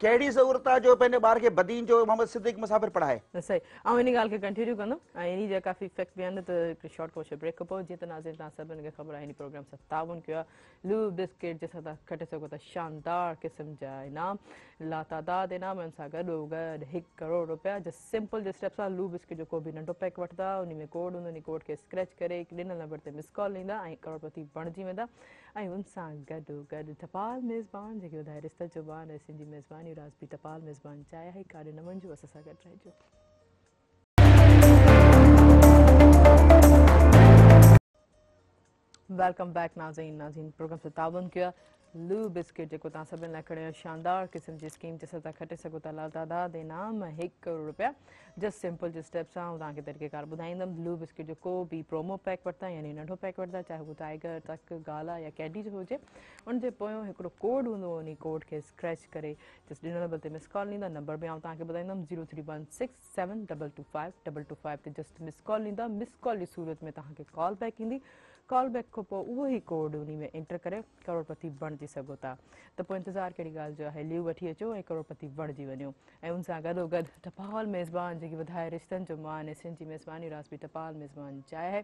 कहिड़ी ज़रूरत आहे जो पंहिंजे ॿार खे बदीन जो मोहम्मद सिद्दीक़ मुसाफ़िर पढ़ाए। सही। ऐं इन ॻाल्हि खे कंटिन्यू कंदुमि ऐं इन जा काफ़ी इफेक्ट बि आहिनि, त हिकिड़ी शॉर्ट कोश ब्रेक खां पोइ जीअं त नाज़रीन तव्हां सभिनि खे ख़बर आहे इन प्रोग्राम सां ताउन कयो आहे। लू बिस्किट जंहिंसां तव्हां खटे सघो था शानदार क़िस्म जा इनाम, लातादाद इनामनि सां गॾो गॾु 1 करोड़ रुपया। जस्ट सिंपल जे स्टेप्स आहे, लू बिस्किट जो को बि नंढो पैक वठंदा, उन में कोड हूंदो, उन कोड खे स्क्रैच करे ॾिनल नंबर ते मिस कॉल ॾींदा ऐं करोड़पति बणिजी वेंदा। ऐं उन सां गॾो गॾु टपाल मेज़बान जेके ॿुधाए रिश्ते जो बान ऐं सिंधी मेज़बानी राज़बी टपाल मेज़बान चाहिया है काॾे न वञिजो, असां सां गॾु रहिजो। वेलकम बैक नाज़रीन प्रोग्राम से ताउन किया लू बिस्किट जेको तव्हां सभिनि लाइ खणियो शानदार क़िस्म जी स्कीम जंहिंसां तव्हां खटे सघो था लातादाद इनाम 1 करोड़ रुपया। जस्ट सिंपल जे स्टेप्स सां तव्हांखे तरीक़ेकार ॿुधाईंदमि। लू बिस्किट जो को बि प्रोमो पैक वठंदा यानी नंढो पैक वठंदा, चाहे उहो टाइगर तक गाला या कैडी जो हुजे, उनजे पोयों हिकिड़ो कोड हूंदो, उन कोड खे स्क्रैच करे जस्ट ॾिनल नंबर ते मिस कॉल ॾींदा। नंबर बि आउं तव्हांखे ॿुधाईंदमि 0316722525 ते जस्ट मिस कॉल ॾींदा। मिस कॉल जी सूरत में तव्हांखे कॉल बैक ईंदी। कॉल बैक खां पोइ उहो ई कोड उन में एंटर करे करोड़पति बणिजी सघो था। त पोइ इंतज़ारु कहिड़ी ॻाल्हि जो आहे, लीव वठी अचो ऐं करोड़पति बणिजी वञो। ऐं उन सां गॾोगॾु टपाल मेज़बान जेकी वधाए रिश्तनि जो मान सिंध जी मेज़बानी रासबी टपाल मेज़बान चाहे है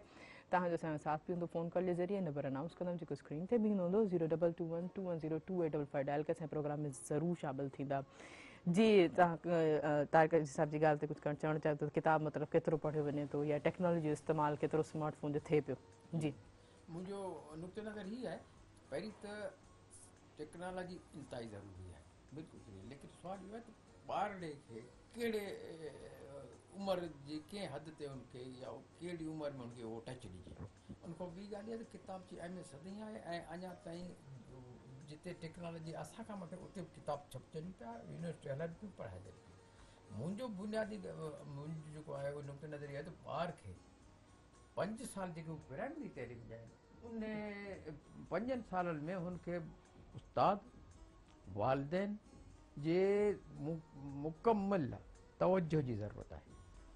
तव्हांजो असांजो साथ बि हूंदो फ़ोन कॉल जे ज़रिए। नंबर अनाउंस कंदमि जेको स्क्रीन ते बि हूंदो 0221210285 डायल करे असांजे प्रोग्राम में ज़रूरु शामिल थींदा। जी तव्हां तारिक साहिब जी ॻाल्हि ते कुझु करणु चवणु चाहियो त किताब मतिलबु केतिरो पढ़ियो वञे थो या टेक्नोलॉजी जो इस्तेमालु केतिरो स्मार्टफोन जो थिए पियो? जी मुंहिंजो नुक़्तो नज़र हीअ आहे, पहिरीं त टेक्नोलॉजी इंतिहाई ज़रूरी आहे, बिल्कुलु ज़रूरी, लेकिन सुवाल इहो आहे त ॿारड़े खे कहिड़े उमिरि जी कंहिं हद ते उनखे या कहिड़ी उमिरि में उनखे उहो टच ॾिजे। उनखां ॿी ॻाल्हि इहा त किताब जी अहमियत सदाईं आहे ऐं अञा ताईं जिते टेक्नोलॉजी असांखां मथे उते किताब छपजनि पिया, यूनिवर्सिटी हलनि पियूं, पढ़ाइजनि पियूं। मुंहिंजो बुनियादी मुंहिंजो जेको आहे उहो नुक़्तो नज़र इहो आहे त ॿार खे 5 साल जेके प्राइमरी तइलीम जा आहिनि उन 5 सालनि में हुनखे उस्ताद वालिदैन जे मुकमल तवजो जी ज़रूरत आहे।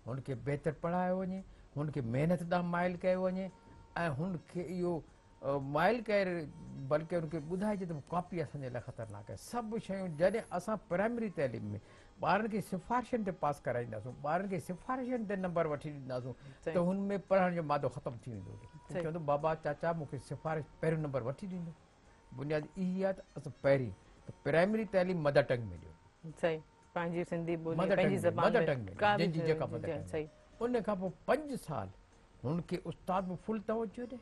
हुनखे बहितर पढ़ायो वञे, हुनखे महिनत ॾांहुं माइल कयो वञे ऐं हुनखे इहो माइल करे बल्कि हुनखे ॿुधाइजे त कॉपी असांजे लाइ ख़तरनाक आहे। सभु शयूं जॾहिं असां प्राइमरी तइलीम में ॿारनि खे सिफ़ारिशनि ते पास कराईंदासीं, ॿारनि खे सिफ़ारिशनि ते नंबर वठी ॾींदासीं त हुन में पढ़ण जो मादो ख़तमु थी वेंदो। चवंदो बाबा चाचा मूंखे सिफ़ारिश पहिरियों नंबर वठी ॾींदो। बुनियादी इहा आहे त असां पहिरीं त प्राइमरी तइलीम मदर टंग में ॾियो, सही पंहिंजी सिंधी ॿोली मदर पंहिंजी टंग ज़बान मदर में टंग में का बि जंहिंजी जेका मदर टंग सही। उन खां पोइ 5 साल हुनखे उस्ताद बि फुल तवजो ॾे,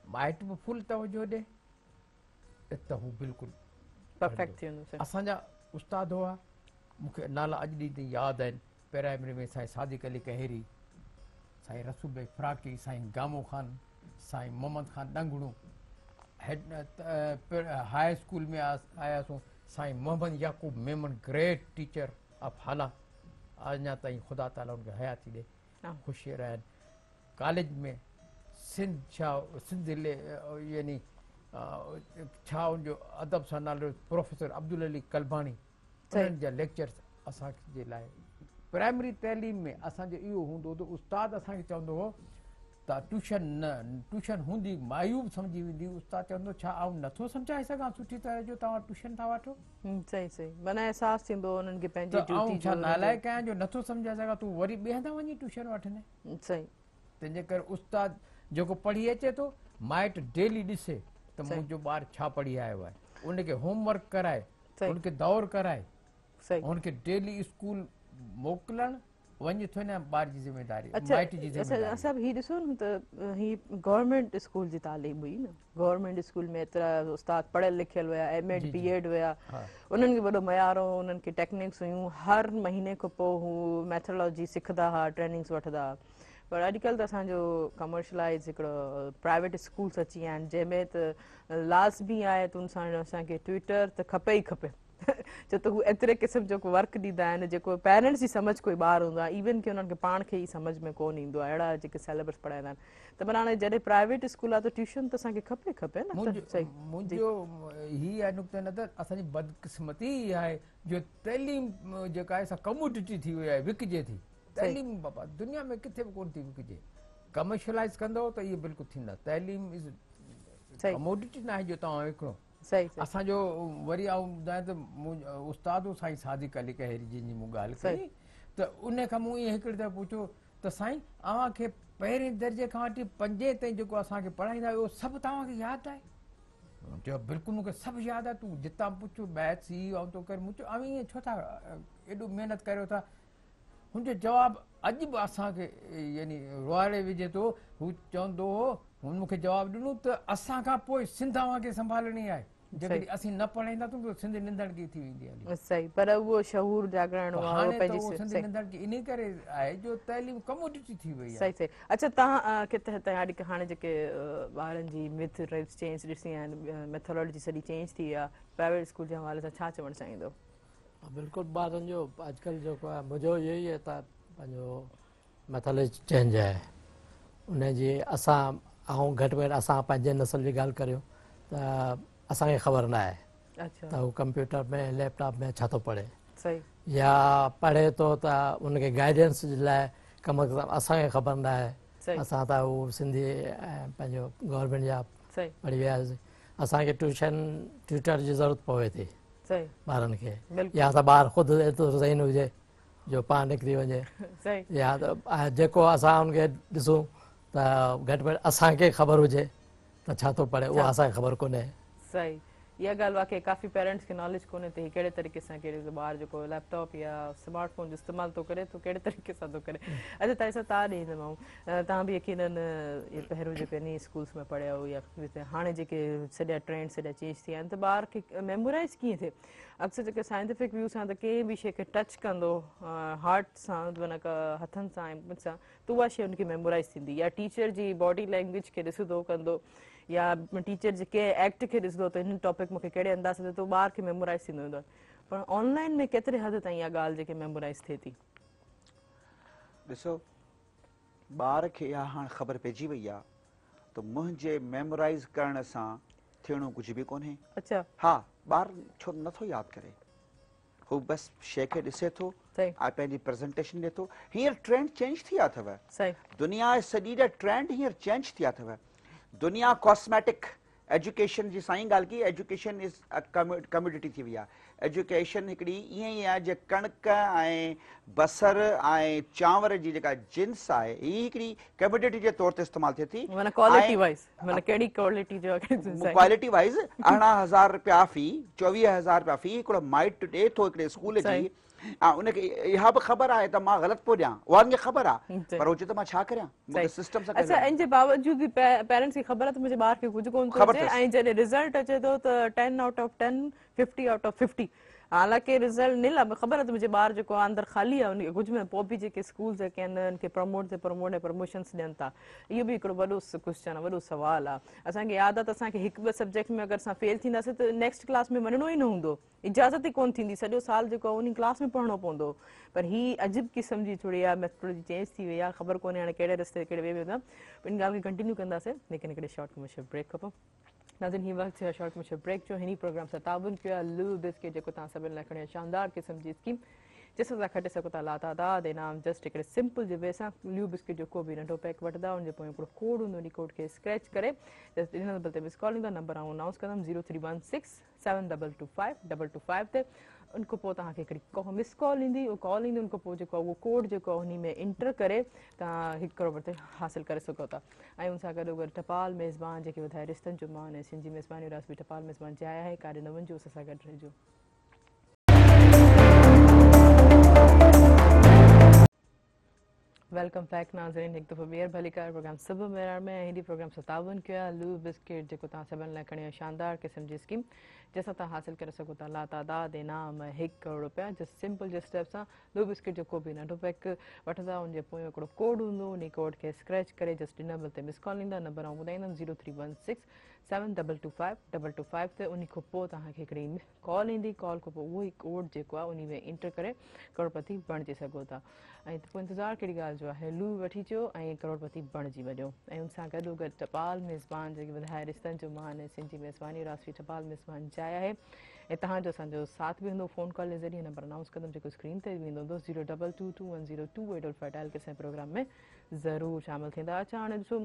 माइट बि फुल तवजो ॾे त हू बिल्कुलु परफेक्ट थी वेंदो। असांजा उस्ताद हुआ, मूंखे नाला अॼु ॾींहं ताईं यादि आहिनि। प्राइमरी में साईं सादिक अली कहेरी, साईं रसूल भाई फ्राकी, साईं गामो ख़ान, साईं मोहम्मद ख़ान ॾंगड़ू। हाई स्कूल में आयासीं Sain Mohammad Yakub Memon, great teacher of Hala, अञा ताईं ख़ुदा ताला उनखे हयाती ॾे, ख़ुशि रहनि। कॉलेज में सिंध यानी छा उनजो अदब सां नालो प्रोफेसर अब्दुल अली कलबाणी, उन्हनि जा लेक्चर्स असांजे लाइ। प्राइमरी तइलीम में असांजो इहो हूंदो त उस्ताद असांखे चवंदो हो त ट्यूशन न, ट्यूशन हूंदी मायूब सम्झी वेंदी। उस्ताद चवंदो छा आउं नथो सम्झाए सघां सुठी तरह जो तव्हां ट्यूशन था वठो? सही सही, माना अहसासु थींदो उन्हनि खे पंहिंजी ड्यूटी जो। छा नालाइक आहियां जो नथो सम्झाए सघां, तूं वरी ॿिए हंधि वञी ट्यूशन वठंदे? सही। तंहिंजे करे उस्ताद जेको पढ़ी अचे थो, माइट डेली ॾिसे त मुंहिंजो ॿारु छा पढ़ी आयो आहे, उनखे होमवर्क कराए, उनखे दौर कराए, उनखे डेली स्कूल मोकिलणु वञे थो न ॿार जी ज़िमेदारी, माइट जी ज़िमेदारी। असां हीउ ॾिसो न त ही गवर्नमेंट स्कूल जी तालीम हुई न। गवर्नमेंट स्कूल में एतिरा उस्ताद पढ़ियल लिखियल हुया, एम.एड. बी.एड हुया, उन्हनि खे वॾो मयार हो, उन्हनि खे टेक्निक्स हुयूं, हर महीने खां पोइ हू मैथोलॉजी सिखंदा हुआ, ट्रेनिंग्स वठंदा हुआ। पर अॼुकल्ह त असांजो कमर्शलाइज़ हिकिड़ो प्राइवेट स्कूल्स अची विया आहिनि जंहिंमें त लाज़मी आहे त उन सां असांखे ट्विटर त खपे ई खपे। छो त हू एतिरे क़िस्म जो वर्क ॾींदा आहिनि जेको पेरेंट्स जी सम्झ कोई ॿार हूंदो आहे, इवन की उन्हनि खे पाण खे ई सम्झ में कोन ईंदो आहे, अहिड़ा जेके सिलेबस पढ़ाईंदा आहिनि। त माना हाणे जॾहिं प्राइवेट स्कूल आहे त ट्यूशन त असांखे खपे खपे न। मुंहिंजो हीअ आहे नुक़्तो नज़र, असांजी बदकिस्मती इहा आहे जो तइलीम जेका आहे सा कमोडिटी थी वई आहे, विकिजे थी। तइलीम बाबा दुनिया में किथे बि कोन थी विकिजे। कमर्शलाइज़ कंदो त इहे बिल्कुलु थींदा। तइलीम इज़ कमोडिटी न आहे जो तव्हां विकिणो। असांजो वरी ॿुधायां त उस्ताद साईं सादिक अली कहेरी जंहिंजी मूं ॻाल्हि कई त उन खां मूं ईअं हिकिड़ी दफ़ो पुछो त साईं अव्हांखे पहिरें दर्जे खां वठी 5 ताईं जेको असांखे पढ़ाईंदा उहो सभु तव्हांखे यादि आहे? चयो बिल्कुलु मूंखे सभु यादि आहे। तूं जितां पुछो मैथ्स ही ऐं तो करे, मूं चयो अवी ईअं छो था एॾो महिनत करियो था? हुनजो जवाबु अॼु बि असांखे यानी रुआरे विझे थो। हू चवंदो हो, हुन मूंखे जवाबु ॾिनो त असांखां पोइ सिंध अव्हांखे संभालणी आहे, जेकॾहिं असीं न पढ़ाईंदासीं त सिंध निंदड़गी थी वेंदी आहे। सही, पर उहो शऊर जागरण सिंध निंदड़गी इन करे आहे जो तइलीम कमोडिटी थी वई आहे। सही सही। अच्छा, तव्हां किथे हाणे जेके ॿारनि जी मिथ चेंज ॾिसी आहिनि, मैथोलॉजी सॼी चेंज थी आहे, प्राइवेट स्कूल जे हवाले सां छा चवणु चाहींदो? बिल्कुलु ॿारनि जो अॼुकल्ह जेको आहे मुंहिंजो इहो ई आहे त पंहिंजो मैथोलॉजी चेंज आहे उनजी। असां ऐं घटि में घटि असां पंहिंजे नसल जी ॻाल्हि करियूं त असांखे ख़बर न आहे त हू कंप्यूटर में लैपटॉप में छा थो पढ़े, या पढ़े थो त उनखे गाइडेंस जे लाइ कम से कम असांखे ख़बर न आहे असां त उहो सिंधी पंहिंजो गवर्नमेंट जा पढ़ी वियासीं, असांखे ट्यूटर जी ज़रूरत पवे थी ॿारनि खे, या त ॿारु ख़ुदि एतिरो ज़हीन हुजे जो पाण निकिरी वञे, या त जेको असां हुनखे ॾिसूं त घटि में घटि असांखे ख़बर हुजे त छा थो पढ़े, उहा असांखे ख़बर कोन्हे। सही, इहा ॻाल्हि वाकई काफ़ी पेरेंट्स खे नॉलेज कोन्हे त हीअ कहिड़े तरीक़े सां कहिड़े ॿारु जेको लैपटॉप या स्मार्टफोन जो इस्तेमालु थो करे तो कहिड़े तरीक़े सां थो करे। अच्छा तव्हां सां तव्हां ॾेई ईंदोमांव, तव्हां बि यकीनन पहिरियों जेके इन स्कूल्स में पढ़िया हो या हाणे जेके सॼा ट्रेंड सॼा चेंज थी विया आहिनि त ॿार खे मेमोराइज़ कीअं थिए? अक्सर जेके साइंटिफिक व्यू सां त कंहिं बि शइ खे टच कंदो हार्ट सां माना हथनि सां ऐं मुंहुं सां त उहा शइ हुनखे मेमोराइज़ थींदी, या टीचर जी बॉडी लैंग्वेज खे ॾिसंदो कंदो, या टीचर जे कंहिं एक्ट खे ॾिसंदो त हिन टॉपिक मूंखे कहिड़े अंदाज़ सां त ॿार खे मेमोराइज़ थींदो वेंदो आहे, पर ऑनलाइन में केतिरे हद ताईं इहा ॻाल्हि जेके मेमोराइज़ थिए थी? ॾिसो, ॿार खे इहा हाणे ख़बर पइजी वई आहे त मुंहिंजे मेमोराइज़ करण सां थियणो कुझु बि कोन्हे। अच्छा, हा, ॿारु छो नथो यादि करे, हू बसि शइ खे ॾिसे थो ऐं पंहिंजी प्रेज़ेंटेशन ॾिए थो। हींअर ट्रेंड चेंज थी विया अथव, दुनिया सॼी जा ट्रेंड हींअर चेंज थी विया अथव। दुनिया कॉस्मेटिक एजुकेशन जी साईं ॻाल्हि की, एजुकेशन इज़ कम्यूडिटी थी वई आहे। एजुकेशन हिकिड़ी ईअं ई आहे, जे कणिक ऐं बसर ऐं चांवर जी जेका जिन्स आहे हीअ हिकिड़ी कम्यूडिटी जे तौर ते इस्तेमालु थिए थी। क्वालिटी वाइज़ 18,000 रुपया फ़ी, 24,000 रुपया फ़ी हिकिड़ो माइट ॾिए थो हिकिड़े स्कूल जी, ऐं उनखे इहा बि ख़बर आहे त मां ग़लति पियो ॾियां, उहा मूंखे ख़बर आहे, पर हुजे त मां छा करियां, मूंखे सिस्टम सां। अच्छा, इन जे बावजूद बि पेरेंट्स खे ख़बर आहे त मुंहिंजे ॿार खे कुझु कोन थो अचे, ऐं जॾहिं रिज़ल्ट अचे थो त 10 आउट ऑफ 10, 50 आउट ऑफ 50, हालांकि रिज़ल्ट निल आहे, ख़बर आहे त मुंहिंजे ॿार जेको आहे अंदरि ख़ाली आहे उनखे कुझु में, पोइ बि जेके स्कूल जेके आहिनि उनखे प्रमोट ऐं प्रमोशन्स ॾियनि था, इहो बि हिकिड़ो वॾो क्वेश्चन आहे, वॾो सुवालु आहे। असांखे यादि आहे त असांखे हिकु ॿ सब्जेक्ट में अगरि असां फेल थींदासीं त नेक्स्ट क्लास में वञिणो ई न हूंदो, इजाज़त ई कोन थींदी, सॼो साल जेको आहे उन क्लास में पढ़णो पवंदो। पर हीअ अजीब क़िस्म जी थोरी आहे मेथोडोलॉजी चेंज थी वई आहे, ख़बर कोन्हे हाणे कहिड़े रस्ते कहिड़े वे वेंदा, इन ॻाल्हि खे कंटिन्यू कंदासीं, लेकिन हिकिड़े शॉर्ट कमर्शियल ब्रेक खपो। नाज़रीन, हीअ वक़्तु आहे शॉर्ट कमर्शियल ब्रेक जो, हिन प्रोग्राम सां ताबुन कयो आहे लिल बिस्किट, जेको तव्हां सभिनी लाइ खणी शानदार क़िस्म जी स्कीम, जंहिंसां तव्हां खटे सघो था लातादाद इनाम। जस्ट हिकिड़े सिंपल जे वे सां लिव बिस्किट जो को बि नंढो पैक वठंदा, उनजे पोइ हिकिड़ो कोड हूंदो, उन कोड खे स्क्रैच करे जस्ट इन नंबर ते मिस कॉल ईंदा, नंबर आउं अनाउंस कंदमि 0316-722-525 ते, उनखां पोइ तव्हांखे हिकिड़ी मिस कॉल ईंदी, उहो कॉल ईंदी, उनखां पोइ जेको आहे उहो कोड जेको आहे उन में इंटर करे तव्हां 1 करोड़ ते हासिलु करे सघो था। ऐं उन सां गॾो गॾु टपाल मेज़बान जेके वधाए रिश्तनि जो मान ऐं सिंधी मेज़बानी रास बि टपाल मेज़बान जी आहे, काॾे न वञिजो, असां सां गॾु रहिजो। वेलकम बैक नाज़रीन, हिकु दफ़ो ॿीहर भली कार प्रोग्राम सुबुह मेराण में, हिन प्रोग्राम सां ताबुन कयो आहे लू बिस्किट, जेको तव्हां सभिनी लाइ खणी शानदार क़िस्म जी स्कीम, जंहिंसां तव्हां हासिलु करे सघो था लातादाद इनाम 1 करोड़ रुपया। जस्ट सिंपल जे स्टेप सां लू बिस्किट जो को बि नंढो पैक वठंदा, उनजे पोइ हिकिड़ो कोड हूंदो, उन कोड खे स्क्रैच करे जस्ट इन नंबर ते मिस कॉल ईंदा, नंबर आउं ॿुधाईंदमि 0316-722-555 ते, उन खां पोइ तव्हांखे हिकिड़ी कॉल ईंदी, कॉल खां पोइ उहो ई कोड जेको आहे उन में इंटर करे करोड़पति बणिजी सघो था। ऐं पोइ इंतज़ारु कहिड़ी ॻाल्हि जो आहे, लू वठी अचो ऐं करोड़पति बणिजी वञो। ऐं उन सां गॾो गॾु टपाल मेज़बान जेके वधाए रिश्तनि जो मान ऐं सिंधी मेज़बानी राष्ट्रीय टपाल मेज़बान जाइ आहे, ऐं तव्हांजो असांजो साथ बि हूंदो फ़ोन कॉल जे ज़रिए, नंबर अनाउंस कंदमि जेको स्क्रीन ते वेंदो हूंदो 0222102855 डायल करे असांजे प्रोग्राम में ज़रूरु शामिलु थींदा। अच्छा, हाणे ॾिसो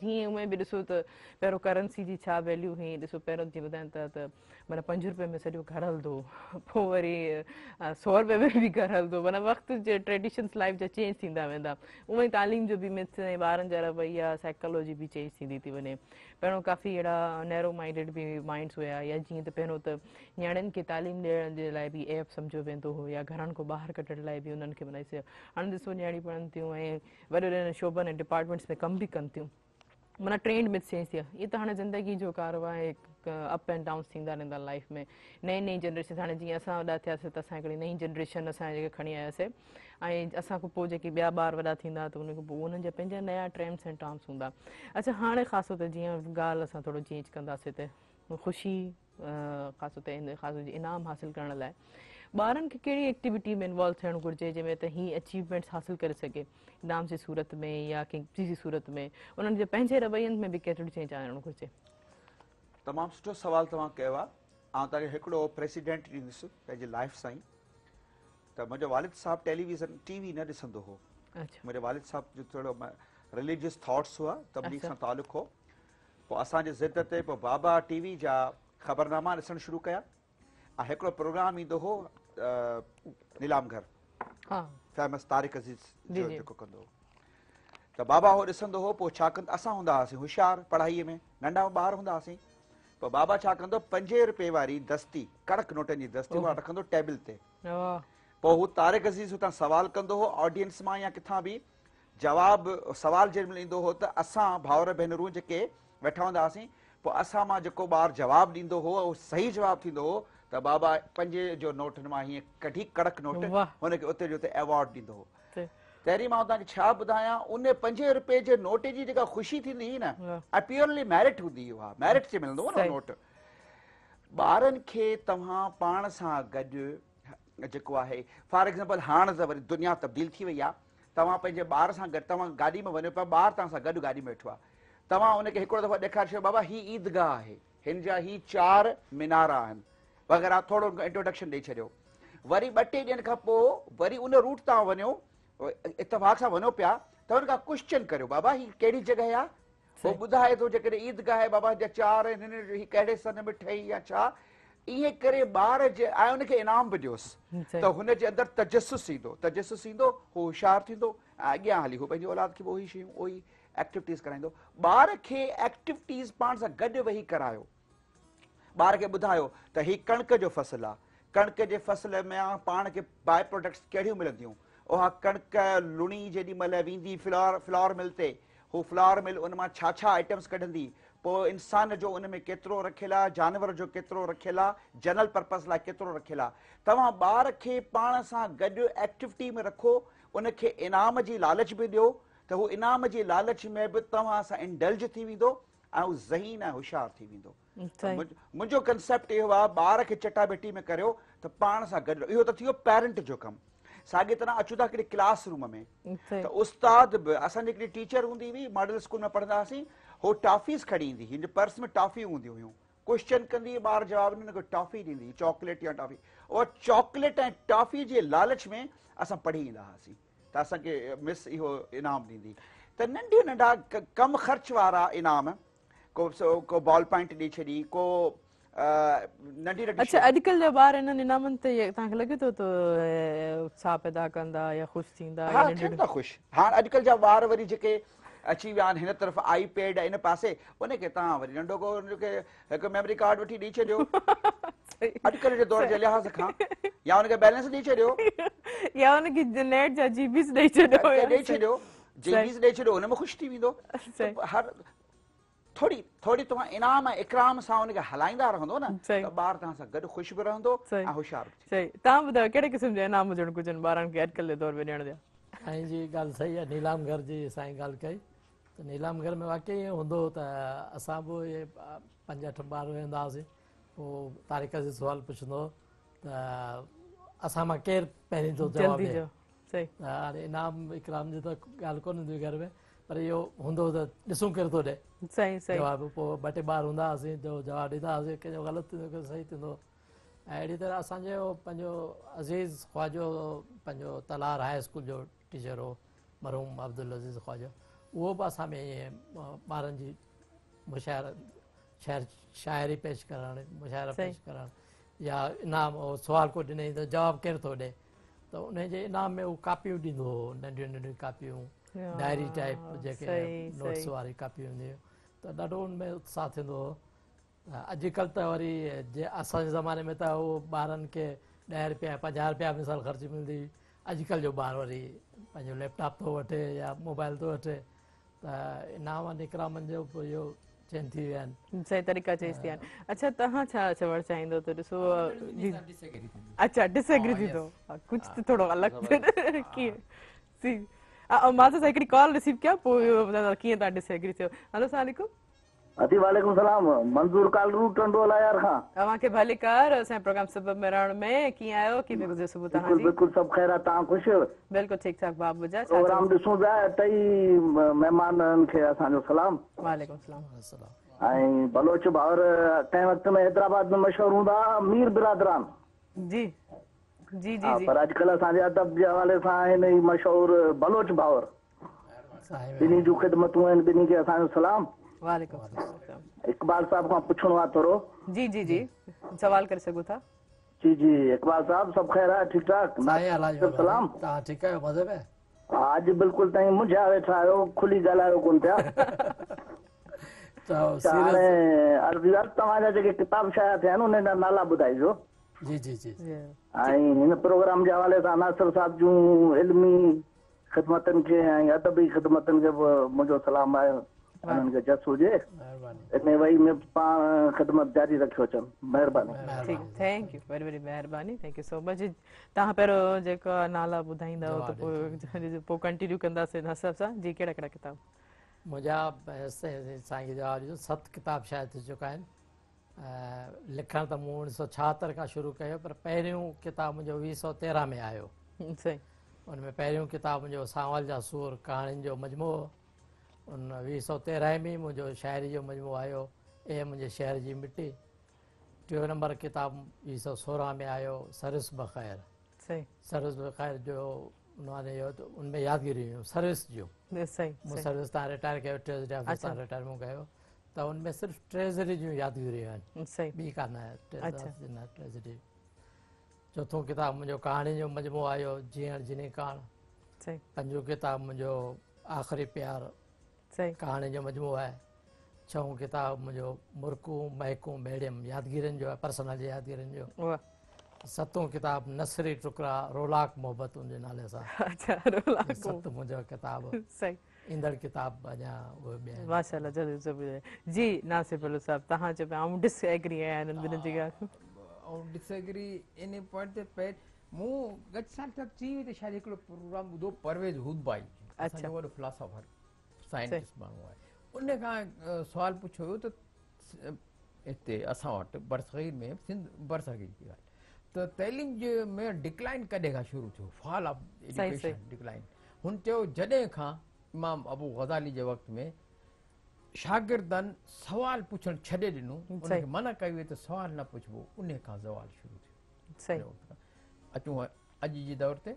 जीअं उहे बि ॾिसो त पहिरियों करंसी जी छा वैल्यू हुई, ॾिसो पहिरियों जीअं ॿुधाइनि था त माना 5 रुपए में सॼो घर हलंदो, पोइ वरी 100 रुपए में बि घर हलंदो, माना वक़्तु जे ट्रेडिशन्स लाइफ जा चेंज थींदा वेंदा। उअं ई तालीम जो बि मिथ ऐं ॿारनि जा रवैया साइकोलॉजी बि चेंज थींदी थी वञे। पहिरियों काफ़ी अहिड़ा नैरो माइंडेड बि माइंड्स हुया, या जीअं त पहिरियों त नियाणियुनि खे तालीम ॾियण जे लाइ बि ऐप सम्झो वेंदो हो, या घरनि खां ॿाहिरि कढण लाइ बि उन्हनि खे बनाए। हाणे ॾिसो नियाणियूं पढ़नि थियूं ऐं वॾे वॾे शोबनि ऐं डिपार्टमेंट्स में कमु बि कनि थियूं, माना ट्रेंड मिथ चेंज थी आहे। इहे त हाणे ज़िंदगी जो कारु आहे, अप एंड डाउन्स थींदा रहंदा लाइफ में। नई नई जनरेशन, हाणे जीअं असां वॾा थियासीं त असां हिकिड़ी नई जनरेशन असां जेके खणी आयासीं, ऐं असां खां पोइ जेके ॿिया ॿार वॾा थींदा त उन खां पोइ उन्हनि जा पंहिंजा नया ट्रेंड्स ऐं टर्म्स हूंदा। अच्छा, हाणे ख़ासि तौर ते जीअं ॻाल्हि असां थोरो चेंज कंदासीं त ख़ुशी ख़ासि तौर ते ख़ासि इनाम हासिलु करण लाइ ॿारनि खे कहिड़ी एक्टिविटी में इन्वॉल्व थियणु घुरिजे, जंहिंमें त हीअ अचीवमेंट्स हासिलु करे सघे, इनाम जी सूरत में या कंहिं चीज़ जी सूरत में, उन्हनि जे पंहिंजे रवैयनि में बि केतिरी चेंज आणणु घुरिजे? तमामु सुठो सुवालु तव्हां कयो आहे। आउं तव्हांखे हिकिड़ो प्रेसिडेंट ॾींदुसि पंहिंजी लाइफ सां ई। त मुंहिंजो वालिद साहबु टेलीविज़न TV न ॾिसंदो हो। मुंहिंजे वालिद साहब जो थोरो रिलीजियस थॉट्स हुआ, तबलीग सां तालुक़ हो। पोइ असांजे ज़िद ते पोइ बाबा टीवी जा ख़बरनामा ॾिसणु शुरू कया ऐं हिकिड़ो प्रोग्राम ईंदो हो नीलामघर, फेमस तारिक अज़ीज़ जो जेको कंदो हो, त बाबा हो ॾिसंदो हो। पोइ छा कंदो, असां हूंदा हुआसीं होशियारु पढ़ाईअ में, नंढा ॿार हूंदा हुआसीं। पोइ बाबा छा कंदो, 5 रुपए वारी दस्ती, कड़क नोटनि जी दस्ती उहा रखंदो टेबल ते। पोइ हू तारिक अज़ीज़ हुतां सवाल कंदो हो ऑडियंस मां या किथां बि, जवाबु सवाल जेॾी महिल ईंदो हो त असां भाउर भेनरूं जेके वेठा हूंदा हुआसीं, पोइ असां मां जेको ॿारु जवाबु ॾींदो हो उहो सही जवाबु थींदो हो त बाबा 5 जो नोटनि मां हीअं कढी कड़क नोट हुनखे उते जो उते अवॉर्ड ॾींदो हो। पहिरीं मां तव्हांखे छा ॿुधायां, उन 5 रुपए जे नोट जी जेका ख़ुशी थींदी हुई न, ऐं प्योरली मेरिट हूंदी हुआ, मेरिट ते मिलंदो हो न नोट। ॿारनि खे तव्हां पाण सां गॾु जेको आहे, फॉर एग्ज़ाम्पल हाणे त वरी दुनिया तब्दील थी वई आहे, तव्हां पंहिंजे ॿार सां गॾु तव्हां गाॾी में वञो पिया, ॿारु तव्हां सां गॾु गाॾी में वेठो आहे, तव्हां हुनखे हिकिड़ो दफ़ो ॾेखारे छॾियो बाबा ही ईदगाह आहे, हिन जा ही 4 मीनारा आहिनि वग़ैरह, थोरो इंट्रोडक्शन ॾेई छॾियो। वरी 2-3 ॾींहंनि खां पोइ वरी उन रूट तां वञो, इतफ़ाक़ सां वञो पिया त हुन खां क्वेश्चन करियो, बाबा ही कहिड़ी जॻह आहे, पोइ ॿुधाए थो जेकॾहिं ईदगाह आहे बाबा जा 4 आहिनि, कहिड़े सन में ठही या छा, ईअं करे ॿार जे ऐं हुनखे इनाम बि ॾियोसि त हुनजे अंदरि तजसुस ईंदो, हू होशियारु थींदो ऐं अॻियां हली हू पंहिंजी औलाद खे उहो ई शयूं उहो ई एक्टिविटीज़ कराईंदो। ॿार खे एक्टिविटीज़ पाण सां गॾु वेही करायो, ॿार खे ॿुधायो त ही कणिक जो फ़सुलु आहे, कणिक जे फ़सुल में पाण खे बाए प्रोडक्ट्स कहिड़ियूं मिलंदियूं, उहा कणिक लुणी जेॾी महिल वेंदी फ्लावर मिल ते, हू फ्लावर मिल उन मां छा छा आइटम्स कढंदी, पोइ इंसान जो उन में केतिरो रखियलु आहे, जानवर जो केतिरो रखियलु आहे, जनरल पर्पज़ लाइ केतिरो रखियलु आहे। तव्हां ॿार खे पाण सां गॾु एक्टिविटी में रखो, उनखे इनाम जी लालच बि ॾियो त हू इनाम जी लालच में बि तव्हां सां इंडल्ज थी वेंदो ऐं हू ज़हीन ऐं होशियारु थी वेंदो। मुंहिंजो कंसेप्ट इहो आहे, ॿार खे चटाभेटी में करियो त पाण सां गॾु, इहो त थी वियो पेरेंट जो कमु। साॻे तरह अचूं था हिकिड़े क्लास रूम में त उस्ताद बि, असांजी हिकिड़ी टीचर हूंदी हुई, मॉडल स्कूल में पढ़ंदा हुआसीं, हो टॉफ़ीज़ खणी ईंदी, हिन पर्स में टॉफ़ियूं हूंदियूं हुयूं, क्वेश्चन कंदी, ॿार जवाबु ॾींदो, हुनखे टॉफ़ी ॾींदी, चॉकलेट या टॉफ़ी, उहा चॉकलेट ऐं टॉफ़ी जे लालच में असां पढ़ी ईंदा हुआसीं त असांखे मिस इहो इनाम ॾींदी। त नंढियूं नंढा कम ख़र्च वारा इनाम, को बॉल पॉइंट ॾेई छॾी, को नंढी नंढी। अच्छा, अॼुकल्ह जा ॿार इन्हनि इनामनि ते तव्हांखे लॻे थो त उत्साह पैदा कंदा या ख़ुशि थींदा? हा, थियनि था ख़ुशि। हाणे अॼुकल्ह जा ॿार वरी जेके अची विया आहिनि हिन तरफ़ आई पैड इन पासे, उनखे तव्हां वरी नंढो को हुनखे हिकु मेमोरी कार्ड वठी ॾेई छॾियो अॼुकल्ह जे दौर जे लिहाज़ खां, या हुनखे बैलेंस ॾेई छॾियो, या हुनखे नेट जा जीबीस ॾेई छॾियो, जीबीस ॾेई छॾियो, हुन में ख़ुशि थी वेंदो। हर थोरी तव्हां इनाम ऐं इकराम सां हुनखे हलाईंदा रहंदो न त ॿार तव्हां सां गॾु ख़ुशि बि रहंदो ऐं होशियारु बि। सही। तव्हां ॿुधायो कहिड़े क़िस्म जा इनाम हुजणु घुरिजनि ॿारनि खे अॼुकल्ह जे दौर में ॾियण जा? साईं जी ॻाल्हि सही आहे, नीलामघर जी साईं ॻाल्हि कई त नीलामघर में वाक़ई ईअं हूंदो त असां बि इहे 5-8 ॿार वेंदा हुआसीं, पोइ तारीख़ जो सुवालु पुछंदो त असां मां केरु पहिरीं थो जवाबु ॾिए, त हाणे इनाम इकराम जी त ॻाल्हि कोन हूंदी घर में, पर इहो हूंदो त ॾिसूं केरु थो ॾिए जवाबु। पोइ 2-टे ॿार हूंदा हुआसीं जो जवाबु ॾींदा हुआसीं, कंहिंजो ग़लति थींदो कंहिंजो सही थींदो। ऐं अहिड़ी तरह असांजो पंहिंजो अज़ीज़ ख्वाजो पंहिंजो तलार हाई स्कूल जो टीचर हो, मरहूम अब्दुल अज़ीज़ ख्वाजो, उहो बि असां में ईअं ॿारनि जी शाइरी पेश करणु, मुशाइरा पेश करणु, या इनाम सुवाल को ॾिनई त जवाबु केरु थो ॾिए, त उनजे इनाम में उहो कापियूं ॾींदो हो, नंढियूं नंढियूं कापियूं, डायरी टाइप जेके नोट्स वारी कापियूं हूंदियूं, त ॾाढो उनमें उत्साह थींदो हो। अॼुकल्ह त वरी असांजे ज़माने में त उहो ॿारनि खे 10 रुपया 50 रुपया मिसाल ख़र्च मिलंदी, अॼुकल्ह जो ॿार वरी पंहिंजो लैपटॉप थो वठे या मोबाइल थो वठे, त इनामनि इकरामनि जो इहो चेंज थी विया आहिनि, सही तरीक़ा चेंज थी विया आहिनि। अच्छा, तव्हां छा चवणु चाहींदो त ॾिसो, अच्छा डिसएग्री थींदो कुझु त थोरो अलॻि कीअं? मां त हिकिड़ी कॉल रिसीव कया, पोइ कीअं तव्हां डिसएग्री थियो? हेलो, अस्सलाम वालेकुम। वालेकुम सलाम, मंज़ूर कालरू टंडोला यार खां। तव्हांखे भली कर असांजे प्रोग्राम सबब में रहण में, कीअं आहियो, कीअं गुज़रियो सुबुह तव्हांजी? बिल्कुलु सभु ख़ैर आहे, तव्हां ख़ुशि? बिल्कुलु ठीकु ठाक बाबू जा। प्रोग्राम ॾिसूं था, टई महिमाननि खे असांजो सलाम। वालेकुम सलाम। ऐं बलोच भाउर कंहिं वक़्त में हैदराबाद में मशहूरु हूंदा मीर बिरादरान जी जी जी, पर अॼुकल्ह असांजे अदब जे हवाले सां आहिनि मशहूरु बलोच भाउर। बिनी जो खिदमतूं आहिनि, बिनी खे असांजो सलाम। वालेकुम अस्सलाम। इकबाल साहब खां पुछणो आहे थोरो। जी जी जी, सवाल करे सघो था। जी जी, इकबाल साहब सभु ख़ैर आहे? ठीकु ठाक? सलाम। तव्हां ठीकु आहियो? मज़े में? अॼु बिल्कुलु ताईं मुंझा वेठा आहियो, खुली ॻाल्हायो कोन पिया। हाणे तव्हांजा जेके किताब शाया थिया आहिनि उन जा नाला ॿुधाइजो। जी जी जी। ऐं हिन प्रोग्राम जे हवाले सां नासिर साहब जूं इल्मी ख़िदमतनि खे ऐं अदबी ख़िदमतनि खे बि मुंहिंजो सलाम आहे, उन्हनि खे जस हुजे। इन वई में पाण ख़िदमत जारी रखियो अचनि। महिरबानी। थैंक यू, वेरी वेरी महिरबानी, थैंक यू सो मच। तव्हां पहिरियों जेका नाला ॿुधाईंदव त पोइ कंटिन्यू कंदासीं नासिर सां। जी, कहिड़ा कहिड़ा किताब? मुंहिंजा साईं जवाब ॾिजो, 7 किताब शायदि थी चुका आहिनि। लिखण त मूं 1976 खां शुरू कयो, पर पहिरियों किताब मुंहिंजो 2013 में आयो। सही। उनमें पहिरियों किताब मुंहिंजो सांवल जा सूर कहाणियुनि जो मजमूओ। उन 2013 में मुंहिंजो शाइरी जो मजमूओ आयो, ए मुंहिंजे शहर जी मिटी। 2 नंबर किताब 2016 में आयो, सर्विस बख़ैर। सही। सर्विस बख़ैर जो उन्होंने उनमें यादगिरी हुयूं सर्विस जूं। सही। मूं सर्विस तां रिटायर कयो, ट्रेजरी ऑफिस तां रिटायर मूं कयो, त उनमें सिर्फ़ु ट्रेजरी जूं यादगिरियूं आहिनि। सही। ॿी कान आहे ट्रेजरी। चोथों किताब मुंहिंजो कहाणी जो मजमूओ आयो, जीअण जिनी कान। सही। 5 किताब मुंहिंजो आख़िरी प्यार। सही। कहाणी जो मजमूओ आहे। 6 किताब मुंहिंजो मुर्कूं महकूं बेड़ियम यादगिरियुनि जो आहे, पर्सनल यादगिरियुनि जो। 7 किताब नसरी टुकड़ा रोलाक मोहब्बत उनजे नाले सां। अच्छा, रोलाक 7 मुंहिंजो किताब। सही। ईंदड़ किताब अञा उहे ॿिया आहिनि। माशाल्लाह, ज़रूरु ज़रूरु। जी नासिर भलो साहब, तव्हां चयो पिया आऊं डिसएग्री आहियां हिननि ॿिन्हिनि जी ॻाल्हि। ऐं डिसएग्री इन पॉइंट ते पे मूं गत साल तक थी हुई त शायदि हिकिड़ो प्रोग्राम ॿुधो परवेज़ हुदबाई, असांजो वॾो फिलासफर साइंटिस्ट माण्हू आहे। उन खां सुवाल पुछियो हुयो त हिते असां वटि बरसगीर में सिंध बरसगीर जी ॻाल्हि त तइलीम जे में डिक्लाइन कॾहिं खां शुरू थियो, फॉल ऑफ एजुकेशन डिक्लाइन। हुन चयो जॾहिं खां इमाम अबू गज़ाली जे वक़्त में शागिर्दनि सवाल पुछणु छॾे ॾिनो, उनखे मना कई वई त सवाल न पुछबो, उन खां ज़वाल शुरू थियो। अचूं अॼु जे दौर ते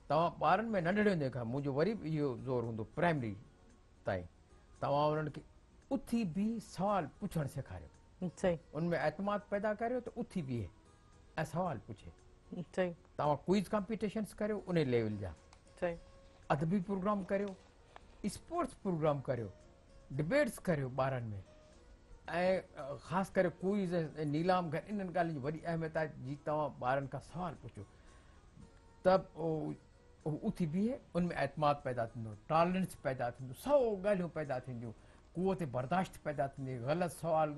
तव्हां ॿारनि में नंढड़े हूंदे खां, मुंहिंजो वरी बि इहो ज़ोर हूंदो प्राइमरी ताईं, तव्हां उन्हनि खे उथी बि सवाल पुछणु सेखारियो। उनमें एतमाद पैदा करियो त उथी बीहे ऐं सवाल पुछे। तव्हां क्विज कॉम्पिटिशन्स करियो उन लेवल जा, अदबी प्रोग्राम करियो, स्पोर्ट्स प्रोग्राम करियो, डिबेट्स करियो ॿारनि में, ऐं ख़ासि करे क्विज नीलाम घर इन्हनि ॻाल्हियुनि जी वॾी अहमियत आहे। जी तव्हां ॿारनि खां सवाल पुछो त उथी बीहे, उनमें एतमाद पैदा थींदो, टॉलरेंस पैदा थींदो, 100 ॻाल्हियूं पैदा थींदियूं, कुवत बर्दाश्त पैदा थींदी, ग़लति सवाल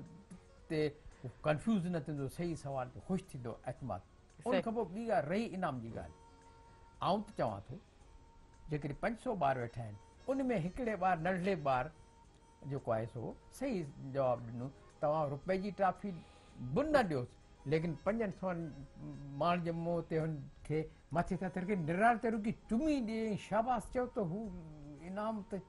ते कंफ्यूज़ न थींदो, सही सवाल ते ख़ुशि थींदो, एतमाद। उन खां पोइ ॿी ॻाल्हि रही इनाम जी ॻाल्हि, आऊं त चवां थो जेकॾहिं 500 ॿार वेठा आहिनि, उनमें हिकिड़े ॿार नंढड़े ॿार जेको आहे सो सही जवाबु ॾिनो, तव्हां रुपए जी ट्रॉफी बि न ॾियोसि, लेकिन 500 माण्हुनि जे मुंहं ते हुनखे मथे था तिरके निराल ते रुकी चुमी ॾे शाबाश चयो त हू इनाम त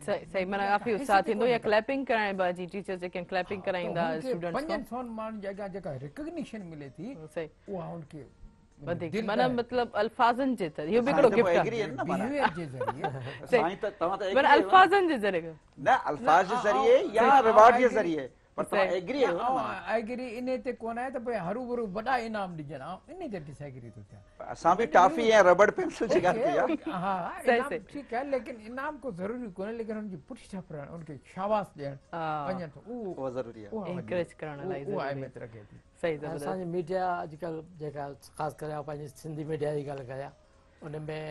सही माना काफ़ी उत्साह थींदो, या क्लैपिंग कराइण बाजी टीचर जेके क्लैपिंग कराईंदा स्टूडेंट्स 500 माण्हुनि जे अॻियां जेका रिकॉग्निशन मिले थी, उहा हुनखे वधीक माना मतलब अल्फाज़नि जे ज़रिए, इहो बि हिकिड़ो गिफ्ट आहे बिहेवियर जे ज़रिए, साईं त तव्हां त माना अल्फाज़नि जे ज़रिए न, अल्फाज़ जे ज़रिए या रिवार्ड जे ज़रिए, पर तव्हां एग्री आहियो न। एग्री इन ते कोन आहे त भई हरू भरू वॾा इनाम ॾिजनि, इन ते डिसएग्री थो थिया। असां बि टॉफी ऐं रबड़ पेंसिल जी ॻाल्हि कई आहे। हा इनाम ठीकु आहे, लेकिन इनाम को ज़रूरी कोन्हे, लेकिन हुनजी पुठी छपरण, उनखे शाबाश ॾियणु वञनि थो, उहो ज़रूरी आहे, एनकरेज करण लाइ उहा अहमियत रखे थी। सही असांजी मीडिया अॼुकल्ह जेका ख़ासि करे पंहिंजी सिंधी मीडिया जी ॻाल्हि कयां, उनमें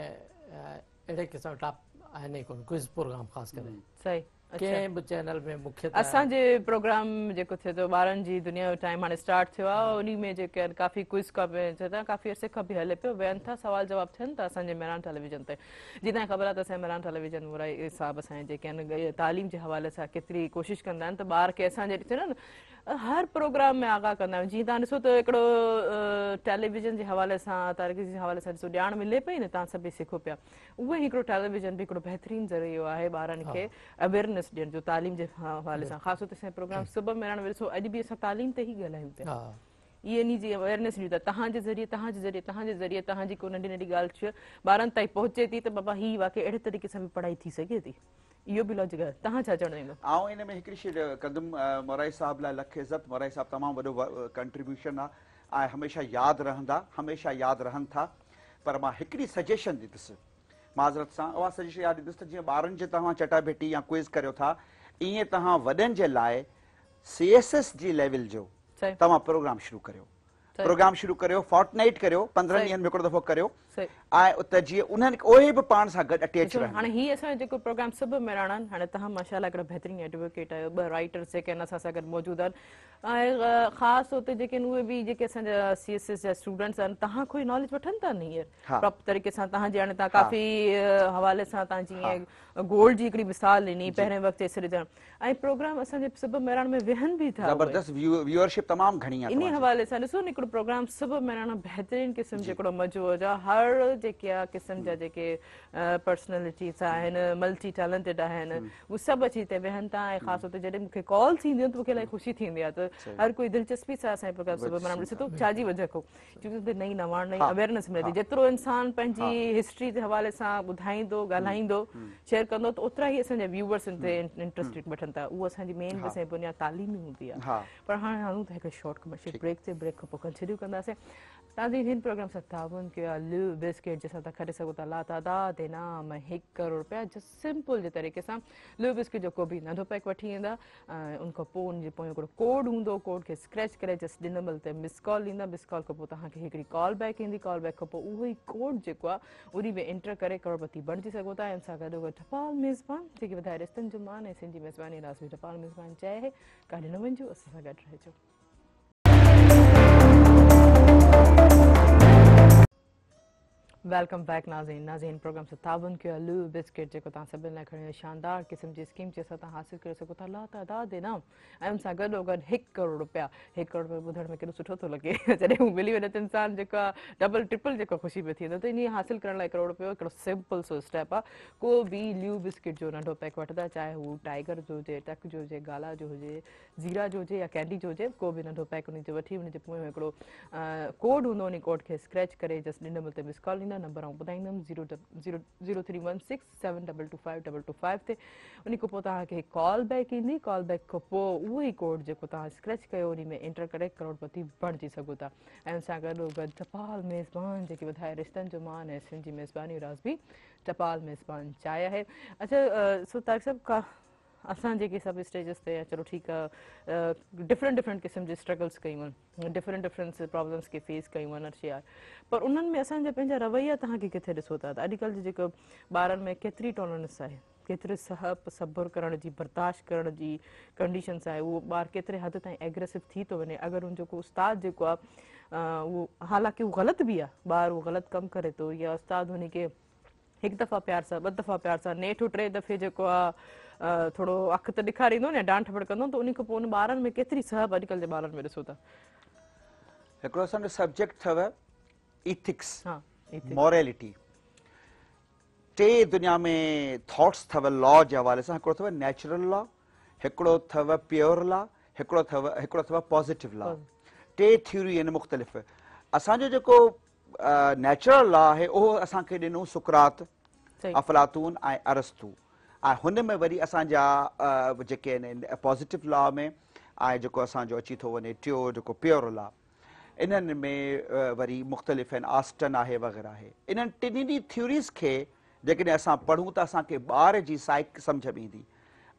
अहिड़े क़िस्म टॉप आहिनि कोन, क्विज़ प्रोग्राम ख़ासि करे सही कंहिं बि चैनल में मुख्य असांजे प्रोग्राम जेको थिए थो ॿारनि जी दुनिया जो टाइम हाणे स्टार्ट थियो आहे, उन में जेके आहिनि काफ़ी क्विज़ काफ़ी अर्से खां बि हले पियो, वेहनि था सवाल जवाब थियनि था असांजे मेरान टेलीविजन ते। जीअं तव्हांखे ख़बर आहे त असांजे मेरान टेलीविजन वारा साहिब असांजे जेके आहिनि तालीम जे हवाले सां केतिरी कोशिशि कंदा आहिनि त ॿार खे असांजे ॾिसो न हर प्रोग्राम में आगाह कंदा आहियूं। जीअं तव्हां ॾिसो त हिकिड़ो टेलीविजन जे हवाले सां तारीख़ जे हवाले सां ॾिसो ॼाण मिले पई न, तव्हां सभई सिखो पिया। उहो ई हिकिड़ो टेलीविजन बि हिकिड़ो बहितरीनु ज़रियो आहे ॿारनि खे अवेयरनेस ॾियण जो तालीम जे हवाले सां। ख़ासि तौर ते असांजो प्रोग्राम सुबुह में ॾिसो, अॼु बि असां तालीम ते ई ॻाल्हायूं पिया। ये इन जी अवेयरनेस ॾियूं था तव्हांजे ज़रिए तव्हांजी को नंढी नंढी ॻाल्हि ॿारनि ताईं पहुचे थी त बाबा ही वाक़ई अहिड़े तरीक़े सां बि पढ़ाई थी सघे थी इहो बि लॉजिक आहे तव्हां छा चवणु चाहींदो ऐं इन में हिकिड़ी शइ कंदुमि मोराई साहब लाइ लख इज़त मोराई साहब तमामु वॾो कंट्रीब्यूशन आहे ऐं हमेशह यादि रहनि था पर मां हिकिड़ी सजेशन ॾींदुसि माज़रत सां उहा सजेशन यादि ॾींदुसि त जीअं ॿारनि जे तव्हां चटाभेटी या क्विज़ करियो था ईअं तव्हां वॾनि जे लाइ CSS जी लेवल जो तव्हां प्रोग्राम शुरू करियो फोर्टनाइट करियो 15 ॾींहंनि में हिकिड़ो दफ़ो करियो ऐं उते जीअं उन्हनि उहे बि पाण सां गॾु अटैच रहनि हाणे हीअ असांजो जेको प्रोग्राम सभु मेराणा आहिनि हाणे तव्हां माशाल्लाह हिकिड़ा बहितरीन एडवोकेट आहियो 2 राइटर्स जेके आहिनि असां सां गॾु मौजूदु आहिनि ऐं ख़ासि उते जेके आहिनि उहे बि जेके असांजा CSS जा स्टूडेंट्स आहिनि तव्हां कोई नॉलेज वठनि था न हींअर प्रॉपर तरीक़े सां तव्हांजे हाणे तव्हां काफ़ी हवाले सां तव्हां जीअं गोल्ड जी हिकिड़ी मिसाल ॾिनी पहिरें वक़्तु एतिरे ऐं प्रोग्राम असांजे सभु मेराण में वेहनि बि था ज़बरदस्त व्यूअरशिप तमामु घणी आहे इन हवाले सां ॾिसो न हिकिड़ो प्रोग्राम सभु मेराणा बहितरीन क़िस्म जो हिकिड़ो मज़ो हुजे हर जेके आहे क़िस्म जा जेके पर्सनैलिटीज़ आहिनि मल्टी टैलेंटेड आहिनि उहे सभु अची हिते वेहनि था ऐं ख़ासि तौर ते जॾहिं मूंखे कॉल थींदियूं त मूंखे इलाही ख़ुशी थींदी आहे त हर कोई दिलचस्पी सां असांजे प्रोग्राम सभु मेराण ॾिसे थो छाजी वजह खां छोकी हुते नई नवाण नई अवेयरनेस मिले थी जेतिरो इंसानु पंहिंजी हिस्ट्री जे हवाले सां ॿुधाईंदो ॻाल्हाईंदो शेयर कंदो त ओतिरा ई असांजा व्यूअर्स इन ते इंट्रस्टेड वठनि था उहा असांजी मेन असांजी बुनियाद तालीमी हूंदी आहे पर हाणे हणूं त हिकु शॉर्ट कमर्शियल ब्रेक ते ब्रेक खां पोइ कंटिन्यू कंदासीं तव्हांजे हिन प्रोग्राम सां ताउन कयो आहे लिव बिस्किट जंहिंसां तव्हां खटे सघो था लातादाद इनाम 1 करोड़ रुपया जस्ट सिंपल जे तरीक़े सां लिव बिस्किट जो को बि नंढो पैक वठी ईंदा उन खां पोइ उनजे पोइ हिकिड़ो कोड हूंदो कोड खे स्क्रैच करे जस्ट ॾिन महिल ते मिस कॉल ॾींदा मिस कॉल खां पोइ तव्हांखे हिकिड़ी कॉल बैक ईंदी कॉल बैक खां पोइ उहो ई कोड जेको आहे उन में एंटर करे करोड़पति बणिजी सघो था ऐं सां गॾो टपाल मेज़बान जेके वधाए रिश्तनि जो मान ऐं सिंधी मेज़बानी राज़ी टपाल मेज़बान चए है काॾे न वञिजो असां सां गॾु रहिजो वेलकम बैक नाज़रीन प्रोग्राम से ताउन कयो आहे लिव बिस्किट जेको तव्हां सभिनि लाइ खणी शानदार क़िस्म जी स्कीम जंहिंसां तव्हां हासिल करे सघो था लातादाद इनाम ऐं उन सां गॾो गॾु 1 करोड़ रुपया 1 करोड़ रुपया ॿुधण में केॾो सुठो थो लॻे जॾहिं हू मिली वञे त इंसानु जेको आहे डबल ट्रिपल जेको ख़ुशी में थी वेंदो त इन हासिल करण लाइ 1 करोड़ रुपयो हिकिड़ो सिंपल सो स्टेप आहे को बि लिव बिस्किट जो नंढो पैक वठंदा चाहे हू टाइगर जो हुजे टक जो हुजे गाला जो हुजे ज़ीरा जो हुजे या कैंडी जो हुजे को बि नंढो पैक उन जो वठी उनजे पोइ हिकिड़ो कोड हूंदो उन कोड खे स्क्रैच करे जस्ट ॾिन महिल ते मिस कॉल ॾींदा नंबर आउं ॿुधाईंदमि 0316722525 ते उन खां पोइ तव्हांखे कॉल बैक ईंदी कॉल बैक खां पोइ उहो ई कोड जेको तव्हां स्क्रैच कयो उन में एंटर करे करोड़पति बणिजी सघो था ऐं उन सां गॾो गॾु टपाल मेज़बान जेके वधाए रिश्तनि जो मान ऐं सिंधी मेज़बानी राज़ बि टपाल मेज़बान चाहे आहे अच्छा सो तारिक साहब का असां जेके सभु स्टेजिस ते चलो ठीकु आहे डिफरेंट क़िस्म जी स्ट्रगल्स कयूं आहिनि डिफरेंट प्रॉब्लम्स खे फेस कयूं आहिनि हर शइ आहे पर उन्हनि में असांजा पंहिंजा रवैया तव्हांखे किथे ॾिसो था त अॼुकल्ह जे जेको ॿारनि में केतिरी टॉलरेंस आहे केतिरे सब्र करण जी बर्दाश्त करण जी कंडीशन्स आहे उहो ॿारु केतिरे हद ताईं एग्रेसिव थी थो वञे अगरि उन जेको उस्ताद जेको आहे उहो हालांकि उहो ग़लति बि आहे ॿारु उहो ग़लति कमु करे थो या उस्ताद हुनखे हिकु दफ़ा प्यार सां 2 दफ़ा प्यार सां नेठि 3 दफ़े जेको आहे थोरो अखि त ॾेखारींदो न डांट फड़ कंदो त उन खां पोइ उन ॿारनि में केतिरी सहब अॼुकल्ह जे ॿारनि में ॾिसो था हिकिड़ो असांजो सब्जेक्ट अथव इथिक्स मॉरेलिटी 3 दुनिया में थॉट्स अथव लॉ जे हवाले सां हिकिड़ो अथव नेचुरल लॉ हिकिड़ो अथव प्योर लॉ हिकिड़ो अथव पॉज़िटिव लॉ 3 थ्योरी आहिनि मुख़्तलिफ़ असांजो जेको नेचुरल लॉ आहे उहो असांखे ॾिनो सुकरात अफलातून ऐं अरस्तू ऐं हुन में वरी असांजा जेके आहिनि पॉज़िटिव लॉ में ऐं जेको असांजो अची थो वञे टियों जेको प्योर लॉ इन्हनि में वरी मुख़्तलिफ़ आहिनि ऑस्टन आहे वग़ैरह आहे इन्हनि टिनी थ्योरीज़ खे जेकॾहिं असां पढ़ूं त असांखे ॿार जी साइक सम्झ में ईंदी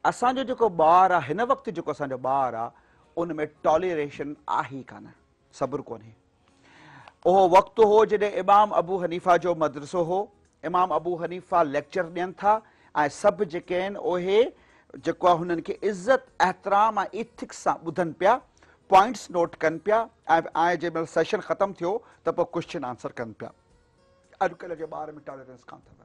असांजो जेको ॿारु आहे हिन वक़्तु जेको असांजो ॿारु आहे उन में टॉलरेशन आहे ई कान सब्र कोन्हे उहो वक़्तु हो जॾहिं इमाम अबू हनीफ़ा जो मदरसो हो इमाम अबू हनीफ़ा लेक्चर ॾियनि था ऐं सभु जेके आहिनि उहे जेको आहे हुननि खे इज़त एहतराम ऐं इथिक्स सां ॿुधनि पिया पॉइंट्स नोट कनि पिया ऐं जंहिंमहिल सेशन ख़तमु थियो त पोइ क्वेश्चन आंसर कनि पिया अॼुकल्ह जे ॿार में टॉलरेंस कान अथव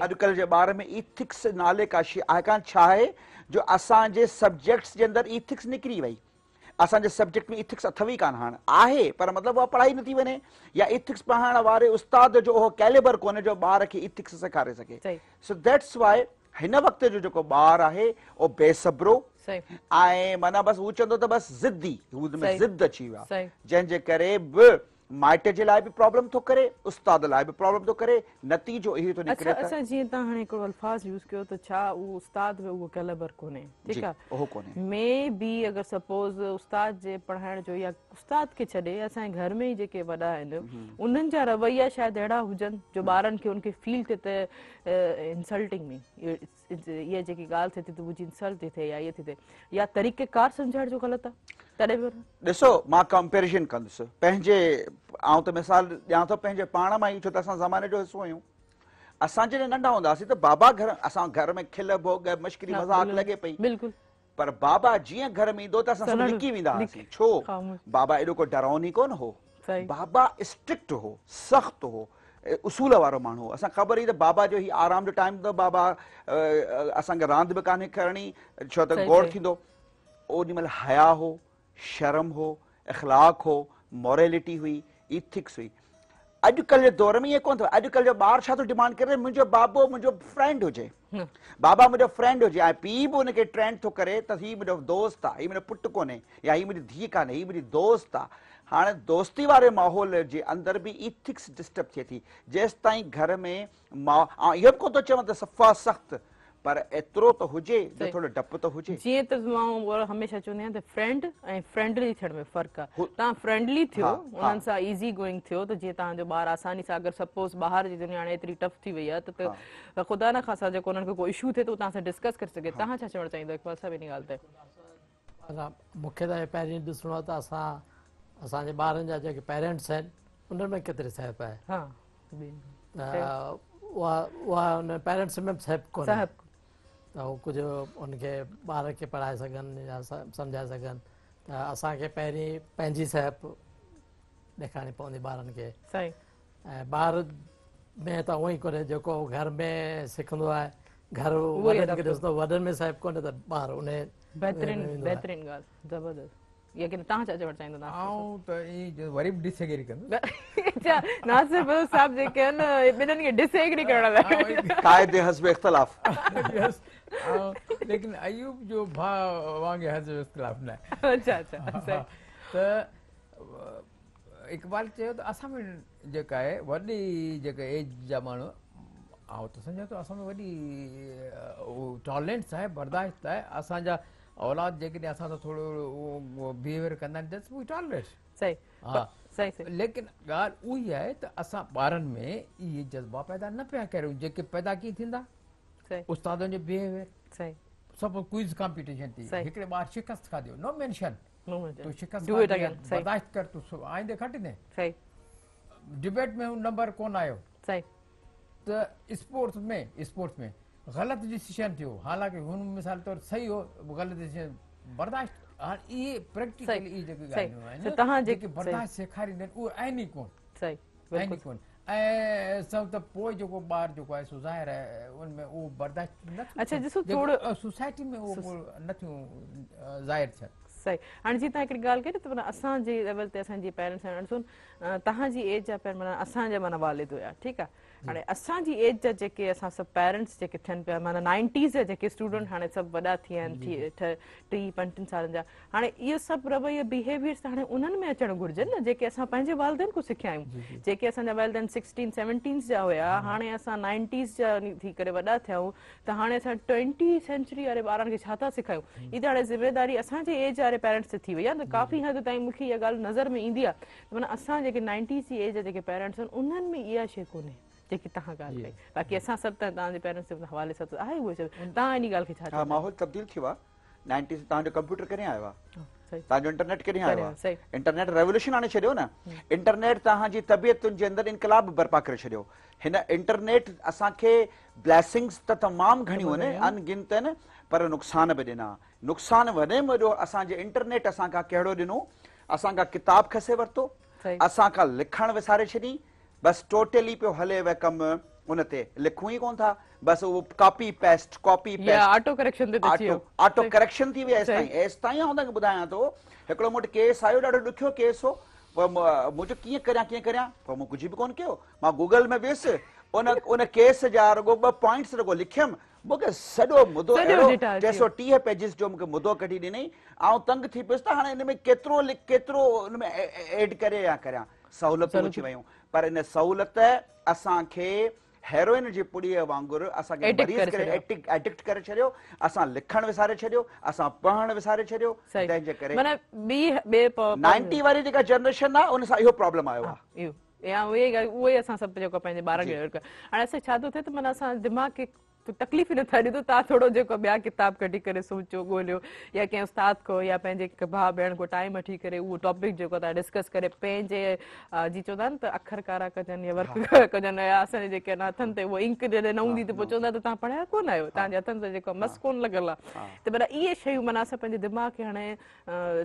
अॼुकल्ह जे ॿार में इथिक्स नाले का शइ आहे कान छा आहे जो असांजे सब्जेक्ट्स जे अंदरि इथिक्स निकिरी वई असांजे सब्जेक्ट में इथिक्स अथव ई कान हाणे आहे पर मतिलबु उहा पढ़ाई नथी वञे या इथिक्स पढ़ाइण वारे उस्ताद जो उहो कैलिबर कोन्हे जो ॿार खे इथिक्स सेखारे सघे सो दैट्स वाई हिन वक़्त जो जेको ॿारु आहे उहो बेसब्रो ऐं माना बसि हू चवंदो त बसि ज़िद्दी, हुनमें ज़िद अची वियो आहे, जंहिंजे करे बि माइट जे लाइ बि प्रॉब्लम थो करे, उस्ताद लाइ बि प्रॉब्लम थो करे, नतीजो इहो थो निकिरे। अच्छा जीअं तव्हां हाणे हिकिड़ो अल्फाज़ यूज़ कयो त छा उहो उस्ताद में उहो कैलिबर कोन्हे, ठीकु आहे, उहो कोन्हे मे बी अगरि सपोज़ उस्ताद जे पढ़ाइण जो या उस्ताद खे छॾे असांजे घर में ई जेके वॾा आहिनि उन्हनि जा रवैया शायदि अहिड़ा हुजनि जो ॿारनि खे उनखे फील थिए त इंसल्टिंग में इहा जेकी ॻाल्हि थिए थी त मुंहिंजी इंसल्ट थी थिए या इहा थी थिए या तरीक़ेकार सम्झाइण जो ग़लति आहे, तॾहिं बि ॾिसो मां कंपेरिजन कंदुसि पंहिंजे, आउं त मिसाल ॾियां थो पंहिंजे पाण मां ई, छो त असां ज़माने जो हिसो आहियूं। असां जॾहिं नंढा हूंदासीं त बाबा घर, असां घर में खिल भोग मश्करी मज़ाक लॻे पई, बिल्कुलु, पर बाबा जीअं घर में ईंदो त असां सभु लिकी वेंदा हुआसीं। छो? बाबा एॾो को डरावनी कोन हो, बाबा स्ट्रिक्ट हो, सख़्तु हो, उसूल वारो माण्हू हो। असां ख़बर ई त बाबा जो ही आराम जो टाइम त बाबा असांखे रांदि बि कान्हे करणी, छो त गौर थींदो, ओॾी महिल हया हो, शर्म हो, इख़लाक़ हो, मॉरेलिटी हुई, इथिक्स हुई। अॼुकल्ह जे दौर में ईअं कोन थो, अॼुकल्ह जो ॿारु छा थो डिमांड करे, मुंहिंजो बाबो मुंहिंजो फ्रेंड हुजे, बाबा मुंहिंजो फ्रेंड हुजे, ऐं पीउ बि हुनखे ट्रेंड थो करे त हीउ मुंहिंजो दोस्त आहे, हीउ मुंहिंजो पुटु कोन्हे, या हीउ मुंहिंजी धीउ कान्हे, हीउ मुंहिंजी दोस्त आहे। हाणे दोस्ती वारे माहौल जे अंदरि बि इथिक्स डिस्टर्ब थिए थी, जेसि ताईं घर में इहो बि कोन थो चवां त सफ़ा सख़्तु, पर एतिरो त हुजे जो थोरो डपु त हुजे। जीअं त मां हमेशह चवंदी आहियां त फ्रेंड ऐं फ्रेंडली थियण में फ़र्क़ु आहे। तव्हां फ्रेंडली थियो, उन्हनि सां ईज़ी गोइंग थियो, त जीअं तव्हांजो ॿारु आसानी सां, अगरि सपोज़ ॿाहिरि जी दुनिया हाणे एतिरी टफ थी वई आहे त ख़ुदा न ख़ासा जेको उन्हनि खे कोई इशू थिए त तव्हां सां डिस्कस करे सघे। तव्हां छा चवणु चाहींदो इक़बाल साहिब इन ॻाल्हि ते? मूंखे त पहिरीं ॾिसणो आहे त असांजे ॿारनि जा जेके पेरेंट्स आहिनि उन्हनि में केतिरी सहप आहे, उहा उन पेरेंट्स में सहप कोन्हे त हू कुझु उनखे ॿार खे पढ़ाए सघनि या सम्झाए सघनि, त असांखे पहिरीं पंहिंजी सहप ॾेखारणी पवंदी ॿारनि खे। ऐं ॿार में त उहो ई कोन्हे जेको घर में सिखंदो आहे, घर वॾनि खे ॾिसंदो, वॾनि में सहप कोन्हे त ॿार उन बहितरीन ॻाल्हि, ज़बरदस्त। लेकिन तव्हां छा चवणु चाहींदो? आऊं त ई वरी बि डिसएग्री कंदो। अच्छा, नासिर साहब जेके आहिनि ॿिन्हिनि खे डिसएग्री करण लाइ क़ाइदे हस्ब इख्तिलाफ, लेकिन अयूब जो भाउ वांगुरु हस्ब इख्तिलाफ न। अच्छा अच्छा, त इक़बाल चयो त असां में जेका आहे वॾी जेका एज जा माण्हू, आउं त सम्झां थो असां में वॾी टॉलरेंस आहे, बर्दाश्त आहे। असांजा औलाद जेकॾहिं असां सां थोरो उहो बिहेवियर कंदा आहिनि दैट्स वी टॉलरेट। सही, हा सही। लेकिन ॻाल्हि उहा ई आहे त असां ॿारनि में इहे जज़्बा पैदा न पिया करियूं जेके पैदा कीअं थींदा, उस्तादनि जो बिहेवियर। सही, सभु क्विज़ कॉम्पिटिशन थी, हिकिड़े ॿारु शिकस्त खाधियो, नो मेंशन, तूं शिकस्त बर्दाश्त कर, तूं आईंदे खटिंदे। सही, डिबेट में नंबर कोन आयो। सही, त स्पोर्ट्स में ग़लति डिसीजन थियो, हालांकि हुन मिसाल तौर सही हो, ग़लति डिसीजन बर्दाश्त। हाणे इहे प्रैक्टिकली इहे जेके ॻाल्हियूं आहिनि जेके बर्दाश्त सेखारींदा आहिनि उहे आहिनि ई कोन। सही, आहिनि ई कोन। ऐं सभु त पोइ जेको ॿारु जेको आहे सो ज़ाहिर आहे उनमें उहो बर्दाश्त न। अच्छा, ॾिसो थोरो सोसाइटी में उहो नथियूं ज़ाहिर थियनि। सही, हाणे जीअं तव्हां हिकिड़ी ॻाल्हि कई न त माना असांजे लेवल ते असांजी पेरेंट्स आहिनि, ॾिसो तव्हांजी एज जा पहिरियों माना असांजा माना वालिद हुया, ठीकु आहे। हाणे असांजी एज जा जेके असां सभु पेरेंट्स जेके थियनि पिया, माना 90s जा जेके स्टूडेंट हाणे सभु वॾा थी विया आहिनि, 30-35 सालनि जा, हाणे इहो सभु रवैया बिहेवियर्स त हाणे उन्हनि में अचणु घुरिजनि न जेके असां पंहिंजे वालिदैन खां सिखिया आहियूं। जेके असांजा वालिदैन 16-17 जा हुया, हाणे असां 90s जा थी करे वॾा थिया आहियूं, त हाणे असां 20th सेंचुरी वारे ॿारनि खे छा था सेखारियूं? हीअ त हाणे ज़िम्मेदारी असांजे एज वारे पेरेंट्स ते थी वई आहे त काफ़ी हद ताईं मूंखे इहा ॻाल्हि नज़र में ईंदी आहे त माना असां जेके 90s जी एज जा जेके पेरेंट्स आहिनि उन्हनि में इहा शइ कोन्हे जेकी तव्हां ॻाल्हि कई। बाक़ी असां सभु त तव्हांजे पेरेंट्स जे हवाले सां आहे उहो शइ। तव्हां इन ॻाल्हि खे छा? हा, माहौल तब्दील थियो आहे। 90s तव्हांजो कंप्यूटर कॾहिं आयो आहे? तव्हांजो इंटरनेट कॾहिं आयो आहे? इंटरनेट रेवोल्यूशन आणे छॾियो न। इंटरनेट तव्हांजी तबियतुनि जे अंदरि इनकलाब बर्पा करे छॾियो। हिन इंटरनेट असांखे ब्लेसिंग्स त तमामु घणियूं आहिनि, अनगिनत आहिनि, पर नुक़सान बि ॾिना। नुक़सान वॾे में वॾो असांजे इंटरनेट असांखां कहिड़ो ॾिनो? असांखां किताब खसे वरितो, असांखां लिखणु विसारे छॾी, बसि टोटली पियो हले वे कमु उन ते, लिखूं ई कोन था, बसि उहो कॉपी पेस्ट ऑटो करेक्शन थी वई। एसि ताईं आउं तव्हांखे ॿुधायां थो, हिकिड़ो मूं वटि केस आयो, ॾाढो ॾुखियो केस हो, पोइ मुंहिंजो कीअं करियां, पोइ मूं कुझु बि कोन कयो। मां गूगल में वियुसि, उन केस जा रुगो 2 पॉइंट्स रुगो लिखियमि, मूंखे सॼो मुदो सॼो डेटा अची 630 पेजिस जो मूंखे मुदो कढी ॾिनई, ऐं तंग थी पियुसि त हाणे हिन में केतिरो हुन में एड करे या करियां, सहूलियतूं अची वियूं, पर इन सहूलियत असांखे हेरोइन जी पुड़ीअ वांगुरु असांखे मरीज़ करे एडिक्ट करे छॾियो, असां लिखणु विसारे छॾियो, असां पढ़णु विसारे छॾियो, तंहिंजे करे 90 वारी जेका जनरेशन आहे उन सां इहो प्रॉब्लम आयो आहे। या उहे असां सभु जेको पंहिंजे ॿारनि खे हाणे असां छा थो थिए त माना असां दिमाग़ खे तकलीफ़ न थिए ॾियो, तव्हां थोरो जेको ॿिया किताब कढी करे सोचो ॻोल्हियो, या कंहिं उस्ताद खां या पंहिंजे भाउ भेण खां टाइम वठी करे उहो टॉपिक जेको तव्हां डिस्कस करे पंहिंजे जी चवंदा आहिनि त अखर कारा कजनि या वर्क कजनि, या असांजे जेके हथनि ते उहो इंक जॾहिं न हूंदी त पोइ चवंदा त तव्हां पढ़िया कोन आहियो, तव्हांजे हथनि ते जेको मस कोन लॻल आहे। त माना इहे शयूं माना असां पंहिंजे दिमाग़ खे हाणे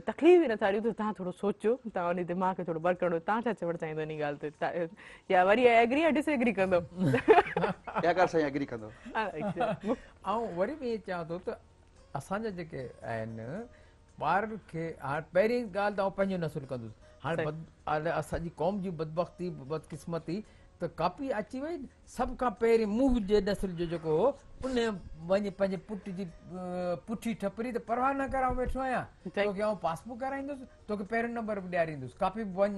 तकलीफ़ ई नथा ॾियूं त तव्हां थोरो सोचो, तव्हां उन दिमाग़ खे थोरो वर्क करियो। तव्हां छा चवणु चाहींदो इन ॻाल्हि ते, या वरी एग्री या डिसएग्री कंदो? एग्री कंदो। ऐं वरी बि इहे चवां थो त असांजा जेके आहिनि ॿार खे हाणे पहिरीं ॻाल्हि त आउं पंहिंजो नसुलु कंदुसि, हाणे असांजी क़ौम जी बदबख़्ती बदकिस्मती त कापी अची वई, सभ खां पहिरीं मुंहुं जे नसुल जो जेको हो उन वञी पंहिंजे पुट जी पुठी ठपरी त परवाह न करां वेठो आहियां, तोखे आउं पासबुक कराईंदुसि, तोखे पहिरियों नंबर बि ॾियारींदुसि, कापी बि वञ,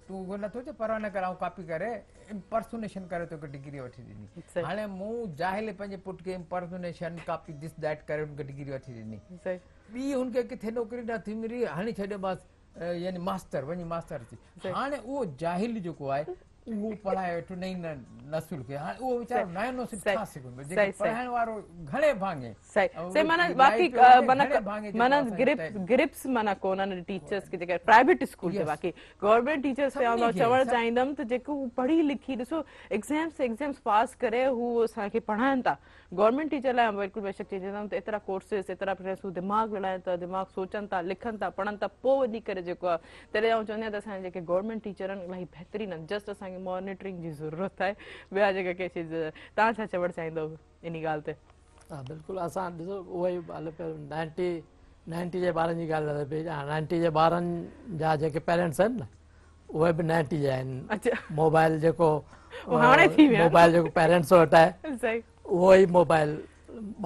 तूं नथो चए परवाह न करां, कापी करे इम्पर्सोनेशन करे तोखे डिग्री वठी ॾिनी। हाणे मूं जाहिल पंहिंजे पुट खे इम्पर्सोनेशन कापी दिस दैट करे हुनखे डिग्री वठी ॾिनी, ॿी हुनखे किथे नौकिरी न थी मिली, हाणे छॾियोमांसि यानी मास्टर, वञी मास्टर थी। हाणे उहो जाहिल जेको आहे उहो पढ़ाए वेठो नई नसुल खे, हाणे उहो वीचारो नयो नसुल छा सिखंदो, जेके पढ़ाइण वारो घणे भाङे माना ग्रिप्स माना कोन्हनि टीचर्स खे, जेके प्राइवेट स्कूल खे, बाक़ी गवर्नमेंट टीचर्स खे चवणु चाहींदमि त जेको पढ़ी लिखी ॾिसो एग्ज़ाम्स पास करे हू असांखे पढ़ाइनि था। गवर्नमेंट टीचर लाइ बिल्कुलु बेशक चईंदमि त एतिरा कोर्सिस, एतिरा दिमाग़ लड़ाइनि था, दिमाग़ सोचनि था, लिखनि था, पढ़नि था, पोइ वञी करे जेको आहे तॾहिं आउं चवंदी आहियां त असांजे जेके गवर्नमेंट टीचर आहिनि इलाही बहितरीन आहिनि, जस्ट असांखे मॉनिटरिंग जी ज़रूरत आहे, ॿिया जेका कंहिं शइ। तव्हां छा चवणु चाहींदव इन ॻाल्हि ते? हा बिल्कुलु, असां ॾिसो उहो ई हले पियो 90 जे ॿारनि जी ॻाल्हि हले पई, 90 जे ॿारनि जा जेके पेरेंट्स आहिनि न उहे बि 90 जा आहिनि। मोबाइल जेको पेरेंट्स वटि आहे उहो ई मोबाइल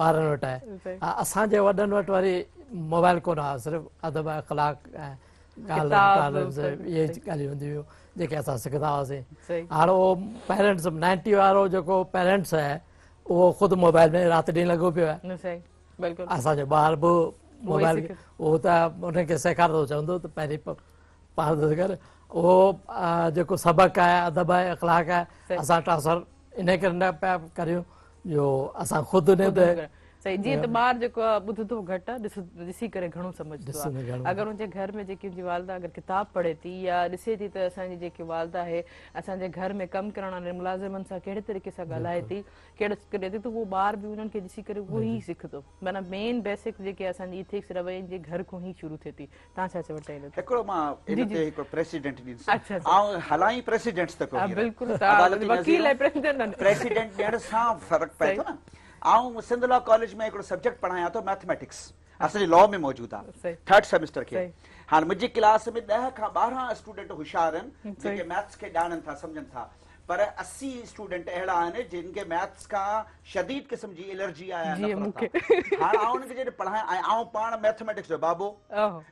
ॿारनि वटि आहे। असांजे वॾनि वटि वरी मोबाइल कोन आहे, सिर्फ़ु अदब अख़लाक ऐं इहे ॻाल्हियूं हूंदियूं हुयूं जेके असां सिखंदा हुआसीं। हाणे उहो पेरेंट्स 90 वारो जेको पेरेंट्स आहे उहो ख़ुदि मोबाइल में राति ॾींहुं लॻो पियो आहे। असांजो ॿार बि मोबाइल उहो त उनखे सेखारींदो, चवंदो त पहिरीं पाण करे उहो जेको सबक़ु आहे, अदब आहे, अख़लाक आहे, असां ट्रांसफर इन करे न पिया करियूं जो असां ख़ुदि उन सही, जीअं त ॿार जेको आहे ॿुधंदो घटि आहे, ॾिसी करे घणो सम्झंदो आहे। अगरि हुनजे घर में जेकी मुंहिंजी वालदा अगरि किताब पढ़े थी या ॾिसे थी त असांजी जेकी वालदा आहे असांजे घर में कमु करण वारे मुलाज़िमनि सां कहिड़े तरीक़े सां ॻाल्हाए थी, कहिड़ो करे थी, त उहो ॿार बि उन्हनि खे ॾिसी करे उहो ई सिखंदो। माना मेन बेसिक जेके असांजी इथिक्स रवैये जे घर खां ई शुरू थिए थी। तव्हां छा चवणु चाहींदो? हिकिड़ो मां इन ते हिकिड़ो प्रेसिडेंट ॾींदुसि, ऐं हलाही प्रेसिडेंट्स त कोन, बिल्कुलु वकील ऐं प्रेसिडेंट ॾियण सां फ़र्क़ु पए थो न। आउं सिंध लॉ कॉलेज में हिकिड़ो सब्जेक्ट पढ़ायां थो मैथमेटिक्स, असांजे लॉ में मौजूदु आहे, 3rd सेमेस्टर खे। हाणे मुंहिंजी क्लास में 10 खां 12 स्टूडेंट होशियार आहिनि जेके मैथ्स खे ॼाणनि था, सम्झनि था, पर 80 स्टूडेंट अहिड़ा आहिनि जिन खे मैथ्स खां शदीद क़िस्म जी एलर्जी आहे। हाणे आउं उनखे जॾहिं पढ़ायां, ऐं आउं पाण मैथमेटिक्स जो बाबो,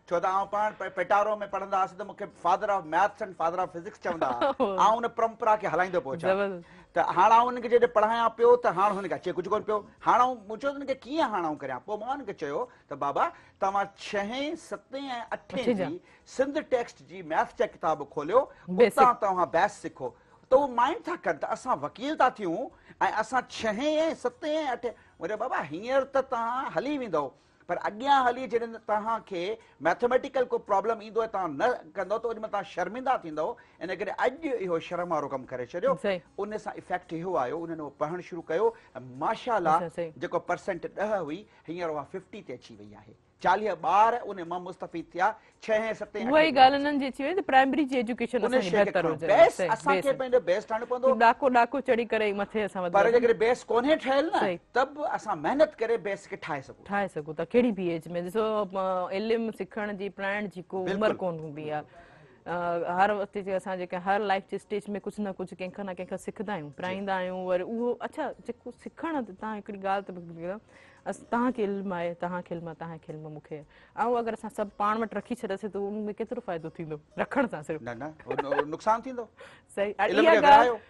छो त आउं पाण पेटारो में पढ़ंदा हुआसीं त मूंखे father of maths and father of physics चवंदा हुआ, आउं उन परंपरा खे हलाईंदो पियो अचां। त हाणे आउं उनखे जॾहिं पढ़ायां पियो त हाणे हुनखे अचे कुझु कोन पियो। हाणे आउं पुछियो त हुनखे कीअं हाणे आउं करियां, पोइ मां हुनखे चयो त बाबा तव्हां 6, 7 ऐं 8 जी सिंध टेक्स्ट जी मैथ्स जा किताब खोलियो, उतां तव्हां बेस सिखो। त उहो माइंड था कनि त असां वकील था थियूं ऐं असां 6 ऐं 7 ऐं 8, मुंहिंजो बाबा हींअर त तव्हां हली वेंदव, पर अॻियां हली जॾहिं तव्हांखे मैथमेटिकल को प्रॉब्लम ईंदो आहे तव्हां न कंदव त उनमें तव्हां शर्मिंदा थींदव। इन करे अॼु इहो शर्म वारो कमु करे छॾियो। उन सां इफेक्ट इहो आयो, उन्हनि उहो पढ़णु शुरू कयो, माशाअल्लाह जेको परसेंट 10 हुई हींअर उहा 50 ते अची वई आहे। 40 ॿार उन मां मुस्तफ़ीद थिया। 6 ऐं 7 उहा ई ॻाल्हि उन्हनि जी अची वई त प्राइमरी जी एजुकेशन असांजी बहितर हुजे, बेस असांखे पंहिंजो बेस ठाहिणो पवंदो। ॾाको चढ़ी करे मथे असां वधूं, पर जेकॾहिं बेस कोन्हे ठहियल न त बि असां महिनत करे बेस खे ठाहे सघूं था, कहिड़ी बि एज में। ॾिसो इल्मु सिखण जी, पढ़ाइण जी को उमिरि कोन हूंदी आहे। हर वक़्तु जे असां जेके हर लाइफ जे स्टेज में कुझु न कुझु कंहिंखां न कंहिंखां सिखंदा आहियूं, पढ़ाईंदा आहियूं, वरी उहो अच्छा जेको सिखणु तव्हां हिकिड़ी ॻाल्हि त तव्हांखे इल्मु आहे, तव्हांखे इल्मु आहे, तव्हांखे इल्मु मूंखे, ऐं अगरि असां सभु पाण वटि रखी छॾियासीं त उन में केतिरो फ़ाइदो थींदो रखण सां सिर्फ़ु? न नुक़सान थींदो। सही, इल्म खे विरहायो,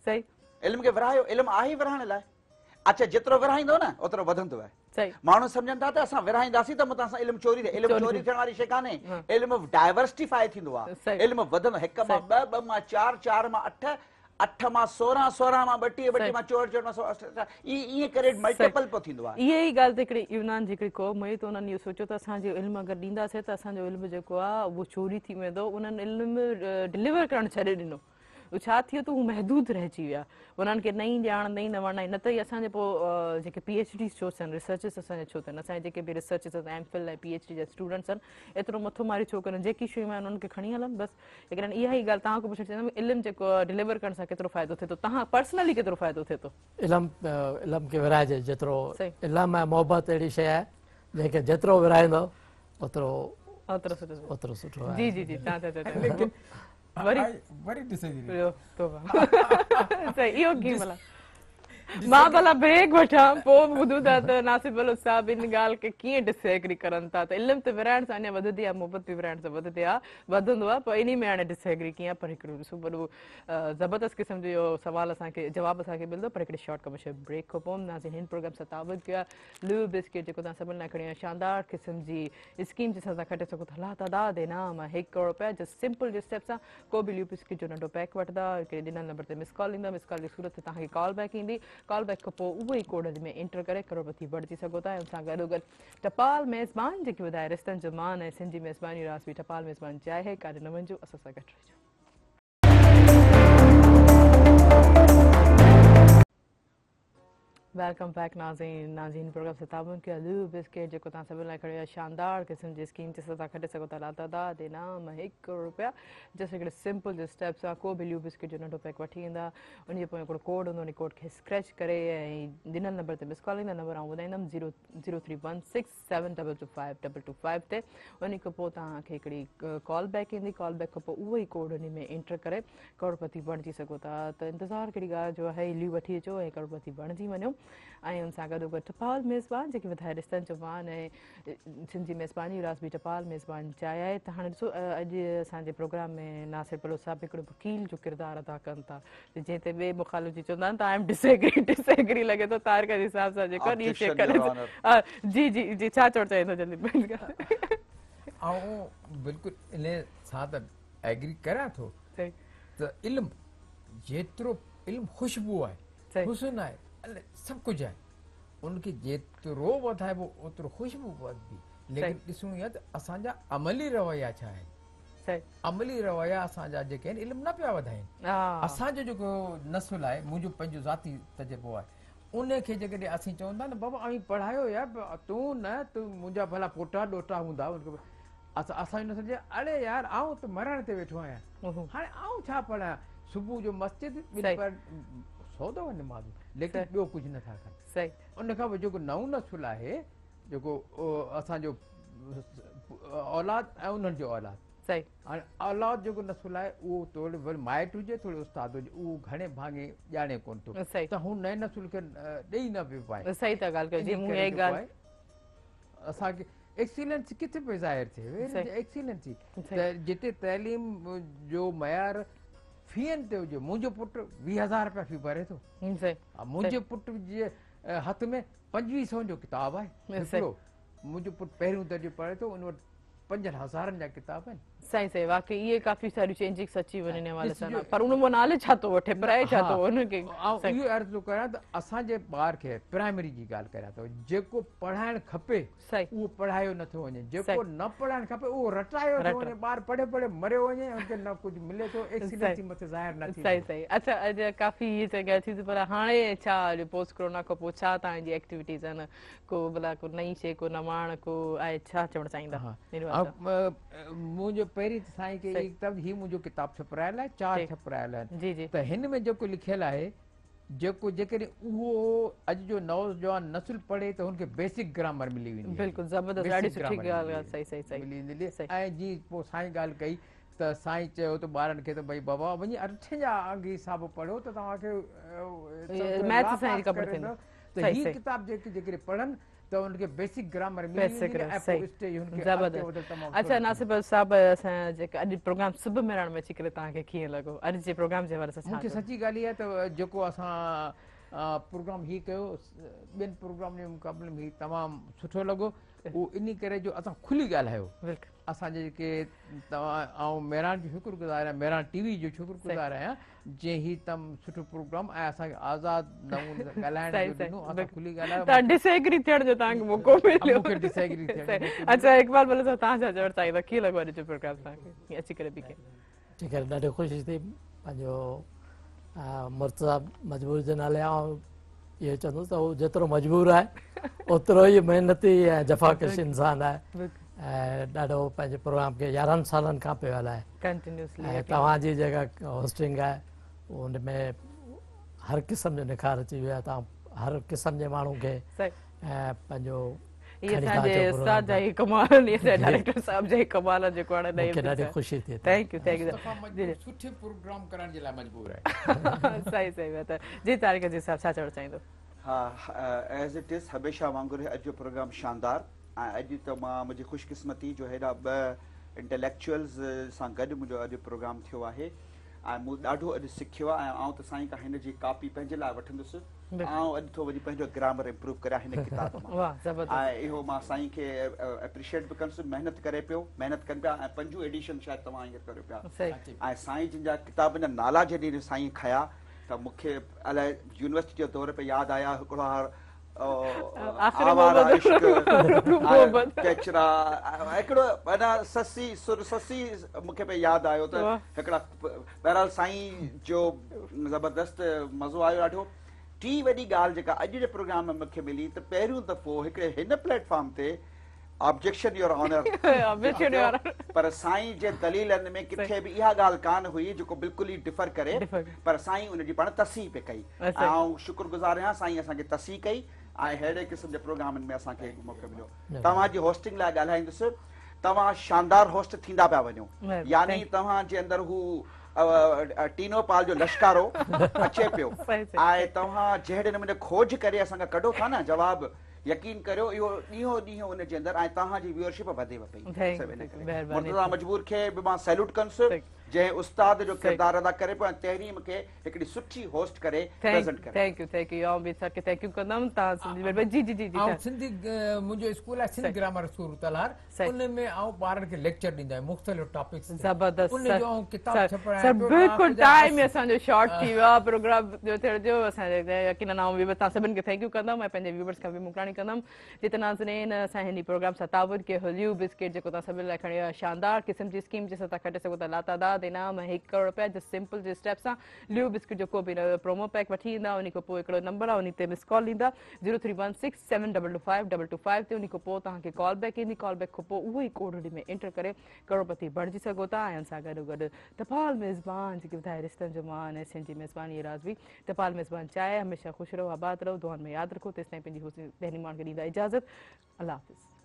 सही, इल्म खे विरहायो, इल्मु आहे ई विरहाइण लाइ। अच्छा जेतिरो विरहाईंदो न ओतिरो वधंदो आहे। सही, माण्हू सम्झनि था त असां विरहाईंदासीं त मतां असां इल्मु चोरी थिए, इल्मु चोरी थियण वारी शइ कान्हे, इल्मु डाइवर्सिफाई थींदो आहे, इल्मु वधंदो, 1 मां 2, 2 मां 4, 4 मां 8, 8 मां 16, 16 मां 32, 32 मां 64, 64 मां 16, ईअं करे मल्टीपल पोइ थींदो आहे। इहा ई ॻाल्हि त हिकिड़ी यूनान जी हिकिड़ी क़ौम हुई त उन्हनि इहो सोचियो त असांजो इल्मु अगरि ॾींदासीं त असांजो इल्मु जेको आहे उहो चोरी थी वेंदो, उन्हनि इल्मु डिलीवर करणु छॾे ॾिनो। छा थियो त हू महदूद रहिजी विया, उन्हनि खे नई ॼाण नई नवाण न त ई असांजे पोइ जेके PhDs छो थियनि, रिसर्चिस असांजा छो थियनि, असांजे जेके बि रिसर्चिस MPhil ऐं PhD जा स्टूडेंट्स आहिनि, एतिरो मथो मारी छो कनि, जेकी शयूं आहिनि उन्हनि खे खणी हलनि बसि। लेकिन इहा ई ॻाल्हि तव्हां खां पुछणु चाहींदमि, इल्मु जेको डिलीवर करण सां केतिरो फ़ाइदो थिए थो, तव्हां पर्सनली केतिरो फ़ाइदो थिए थो? इल्मु खे विराइजे जेतिरो, इल्मु ऐं मोहबत अहिड़ी शइ आहे जंहिंखे जेतिरो विराईंदो ओतिरो सुठो आहे। जी जी जी, लेकिन वरी डिसएग्री सही, इहो कीअं भला? मां भला ब्रेक वठां, पोइ ॿुधूं था त नासिर बलोच साहब इन ॻाल्हि खे कीअं डिसएग्री करनि था त इल्मु त विराइण सां अञा वधंदी आहे, मोहबत बि विराइण सां वधंदो आहे, पर इन में हाणे डिसएग्री कीअं आहे? पर हिकिड़ो ॾिसो वॾो ज़बरदस्त क़िस्म जो इहो सवाल असांखे जवाबु असांखे मिलंदो, पर हिकिड़े शॉर्ट कमर्शियल ब्रेक खां पोइ नाज़रीन हिन प्रोग्राम सां ताबुत कयो आहे लू बिस्किट जेको तव्हां सभिनि लाइ खणी आयो शानदार क़िस्म जी स्कीम जिसां तव्हां खटे सघो था, ला तादाद इनाम आहे 1 करोड़ रुपया, जस्ट सिंपल जे स्टेप सां को बि लू बिस्किट जो नंढो पैक वठंदा, हिकिड़े ॾिनल नंबर ते मिस कॉल ईंदा, मिस कॉल जी सूरत ते तव्हांखे कॉल बैक ईंदी, कॉल बैक खां पोइ उहो ई कोड में एंटर करे करोड़पति बणिजी सघो था। ऐं सां गॾोगॾु टपाल मेज़बान जेकी ॿुधाए रिश्तनि जो मान ऐं सिंधी मेज़बानी रास बि टपाल मेज़बान चाहे, काॾे न वञिजो, असां सां गॾु रहिजो। वेलकम बैक नाज़रीन प्रोग्राम से ताबुन किया लू बिस्किट जेको तव्हां सभिनि लाइ खणी आयो शानदार क़िस्म जी स्कीम जिस तव्हां खटे सघो था लातादाद इनाम 1 करोड़ रुपया, जस्ट हिकिड़े सिंपल जे स्टेप सां को बि लू बिस्किट जो नंढो पैक वठी ईंदा, उनजे पोइ हिकिड़ो कोड हूंदो, उन कोड खे स्क्रैच करे ऐं ॾिनल नंबर ते मिस कॉल ईंदा, नंबर आउं ॿुधाईंदमि 03167225225 ते, उन खां पोइ तव्हांखे हिकिड़ी कॉल बैक ईंदी, कॉल बैक खां पोइ उहो ई कोड उन में एंटर करे करोड़पति बणिजी सघो था। त इंतज़ारु कहिड़ी ॻाल्हि जो आहे, लू वठी अचो ऐं करोड़पति बणिजी वञो। ऐं उन सां गॾोगॾु टपाल मेज़बान जेके वधाए रिश्तनि जो मान ऐं सिंधी मेज़बानी रास बि टपाल मेज़बान चाहे आहे। त हाणे ॾिसो अॼु असांजे प्रोग्राम में नासिर बलोच साहब हिकिड़ो वकील जो किरदारु अदा कनि था, जंहिं ते ॿिए मुखालिफ़ जी चवंदा आहिनि त आई एम डिसएग्री लॻे थो तारीख़ जे हिसाब सां जेको ॾींहुं चेक करे जी जी जी छा चवणु चाहींदो जल्दी बिल्कुलु इन सां त एग्री करियां थो त इल्मु जेतिरो इल्मु ख़ुशबू आहे, हुस्न आहे, सभु कुझु आहे, उनखे जेतिरो वधाइबो ओतिरो ख़ुशबू वधंदी। लेकिन ॾिसूं इहा त असांजा अमली रवैया छा आहिनि, अमली रवैया असांजा जेके आहिनि इल्मु न पिया वधाइनि। असांजो जेको नस्ल आहे, मुंहिंजो पंहिंजो ज़ाती तजुर्बो आहे, उनखे जेकॾहिं असीं चवंदा न बाबा अवी पढ़ायो यार, तूं न तूं मुंहिंजा भला पोटा ॾोटा हूंदा, असांजो नस्ल चए अड़े यार आऊं त मरण ते वेठो आहियां, हाणे आऊं छा पढ़ां, सुबुह जो मस्जिद सौदो नमाज़, लेकिन ॿियो कुझु नथा कनि। सही, उन खां पोइ जेको नओं नस्ल आहे, जेको असांजो औलाद ऐं उन्हनि जो औलाद, सही, हाणे औलाद जेको नस्ल आहे उहो थोरो वरी माइट हुजे, थोरो उस्ताद हुजे, उहो घणे भाङे ॼाणे कोन थो, त हू नए नस्ल खे ॾेई न पियो पाए। सही था ॻाल्हि कयो, असांखे एक्सीलेंस किथे पियो ज़ाहिर थिए, एक्सीलेंसी त जिते तइलीम जो मयार फीअनि ते हुजे। मुंहिंजो पुटु 20,000 रुपया फी भरे थो, मुंहिंजे पुट जे हथ में 2500 जो किताब आहे, मुंहिंजो पुटु पहिरियों दर्जो पढ़े थो, उन वटि 5,000 जा किताब आहिनि। सही सही, वाकई इहे काफ़ी सारियूं चेंजिंग्स अची वञण वाले सां, पर उन मां नाले छा थो वठे, पढ़ाए छा थो उनखे। इहो अर्ज़ु थो करियां त असांजे ॿार खे प्राइमरी जी ॻाल्हि करियां थो, जेको पढ़ाइणु खपे उहो पढ़ायो नथो वञे, जेको न पढ़ाइणु खपे उहो रटायो थो वञे, ॿार पढ़े पढ़े मरियो वञे, उनखे न कुझु मिले थो, एक्सीलेंसी मथे ज़ाहिर न थी। सही सही, अच्छा अॼु काफ़ी इहे जॻह थी, पर हाणे छा पोस्ट कोरोना खां पोइ छा तव्हांजी एक्टिविटीज़ आहिनि, को भला को नई शइ, को नवाण को आहे, छा चवणु चाहींदा? मुंहिंजो पहिरीं त साईं खे ही मुंहिंजो किताब छपरायल आहे, 4 छपरायल आहिनि, त हिन में जेको लिखियल आहे, जेको जेकॾहिं उहो अॼु जो नौजवान नस्ल पढ़े त हुनखे बेसिक ग्रामर मिली वेंदी। बिल्कुलु ज़बरदस्त, ॾाढी सुठी ॻाल्हि आहे। सही सही सही मिली वेंदी। ऐं जीअं पोइ साईं ॻाल्हि कई त साईं चयो त ॿारनि खे त भई बाबा वञी 8 जा अंग हिसाब पढ़ो त तव्हांखे मैथ सां ई ख़बर थींदो त हीअ किताब जेके पढ़नि त उनखे बेसिक ग्रामर मिली अच्छा नासिब साहब असां जेका अॼु प्रोग्राम सुबुह मेराण में अची करे तव्हांखे कीअं लॻो अॼु जे प्रोग्राम जे बारे सां मूंखे सची ॻाल्हि इहा त जेको असां प्रोग्राम हीउ कयो ॿियनि प्रोग्राम जे मुक़ाबले में तमामु सुठो लॻो उहो इन करे जो असां खुली ॻाल्हायो असांजे जेके तव्हां ऐं मेरान जो शुक्रगुज़ार आहियां मेरान टीवी जो शुक्रगुज़ार आहियां जंहिं हीउ तमामु सुठो प्रोग्राम ऐं असांखे आज़ादु नमूने ॻाल्हाइण जो ॾिनो असां खुली ॻाल्हायो डिसएग्री थियण जो तव्हांखे मौक़ो मिलियो अच्छा इकबाल भले साहब तव्हां छा चवणु चाहींदा कीअं लॻो अॼु जो प्रोग्राम तव्हांखे अची करे बि ठीकु आहे ॾाढी ख़ुशी थी पंहिंजो मुर्तज़ा मजबूर जे नाले इहो चवंदुसि त उहो जेतिरो मजबूर आहे ओतिरो ई महिनती ऐं जफ़ाकश इंसानु आहे ऐं ॾाढो पंहिंजे प्रोग्राम खे 11 सालनि खां पियो हलाए ऐं तव्हांजी जेका होस्टिंग आहे उन में हर क़िस्म जो निखार अची वियो आहे तव्हां हर क़िस्म जे माण्हू खे ऐं पंहिंजो ॾाढी ख़ुशी थी सुठे प्रोग्राम करण जे लाइ मजबूर आहे सही सही बात आहे जी तारिक जी साहब छा चवणु चाहींदो हा एज़ इट इज़ हमेशह वांगुरु अॼु जो प्रोग्राम शानदार ऐं अॼु त मां मुंहिंजी ख़ुशकिस्मती जो हेॾा 2 इंटेलेक्चुअल्स सां गॾु मुंहिंजो अॼु प्रोग्राम थियो आहे ऐं मूं ॾाढो अॼु सिखियो आहे ऐं त साईं खां हिन जी कापी पंहिंजे लाइ वठंदुसि ऐं अॼु थो वरी पंहिंजो ग्रामर इम्प्रूव करियां हिन किताब मां ऐं इहो मां साईं खे एप्रिशिएट बि कंदुसि महिनत करे पियो महिनत कनि पिया ऐं 5 एडिशन शायदि तव्हां हींअर करियो पिया ऐं साईं जिन जा किताबनि जा नाला जॾहिं साईं खया त मूंखे अलाए यूनिवर्सिटी जो दौर पे यादि आया हिकिड़ो ससी मूंखे पे यादि आयो त हिकिड़ा बहरहाल साईं जो ज़बरदस्त मज़ो आयो ॾाढो टी वॾी ॻाल्हि जेका अॼु जे प्रोग्राम में मूंखे मिली त पहिरियों दफ़ो हिकिड़े हिन प्लेटफॉर्म ते ऑब्जेक्शन योर ऑनर पर साईं जे दलीलनि में किथे बि इहा ॻाल्हि कान हुई जेको बिल्कुलु ई डिफर करे पर साईं उनजी पाण तसी पे कई ऐं शुक्रगुज़ार आहियां साईं असांखे तसी कई ऐं अहिड़े क़िस्म जे प्रोग्रामनि में असांखे मौक़ो मिलियो तव्हांजी होस्टिंग लाइ ॻाल्हाईंदुसि तव्हां शानदार होस्ट थींदा पिया वञो यानी तव्हांजे अंदरि हू टीनो पाल जो लश्कारो अचे पियो ऐं तव्हां जहिड़े नमूने खोज करे असांखां कढो था न जवाबु यकीन करियो इहो ॾींहों ॾींहों उनजे अंदरि ऐं तव्हांजी व्यूअरशिप वधेव पई मुर्तज़ा मजबूर खे बि मां सैल्यूट कंदुसि जंहिं उस्ताद जो किरदारु अदा करे पियो ऐं तहरीम खे हिकिड़ी सुठी होस्ट करे प्रेज़ेंट करे थैंक यू थैंक यू कंदमि तव्हां जी जी जी ऐं सिंधी मुंहिंजो स्कूल आहे सिंध ग्रामर स्कूल तलार उन में आउं ॿारनि खे लेक्चर ॾींदा आहियूं मुख़्तलिफ़ टॉपिक्स ज़बरदस्त उन जो किताब छपाइण बिल्कुलु टाइम असांजो शॉर्ट थी वियो आहे प्रोग्राम जो थियण जो असांजे यकीनन आउं तव्हां सभिनि खे थैंक यू कंदमि ऐं पंहिंजे व्यूवर्स खां बि मोकिलाणी कंदमि जिते नाज़रीन असां हिन प्रोग्राम सां तावुर कयो ल्यू बिस्किट जेको तव्हां सभिनि लाइ खणी शानदार क़िस्म जी स्कीम जंहिंसां तव्हां खटे सघो था लातादाद इनाम 1 करोड़ रुपया जो सिंपल जे स्टेप सां ल्यू बिस्किट जो को बि प्रोमो पैक वठी ईंदा उन खां पोइ हिकिड़ो नंबर आहे उन ते मिस कॉल ॾींदा 0316722522 ते उन खां पोइ तव्हांखे कॉल बैक ईंदी कॉल बैक खां पोइ उहो ई कोड में एंटर करे करोड़पति बणिजी सघो था ऐं सां गॾो गॾु टपाल मेज़बान जेके ॿुधाए रिश्तनि जो मान ऐं सिंधी मेज़बानी राज़वी टपाल मेज़बान चाहे हमेशह ख़ुशि रहो आबाद रहो दुआनि में यादि रखो तेसिताईं पंहिंजी दहनी माण्हुनि खे ॾींदा इजाज़त अल्लाह हाफ़िज़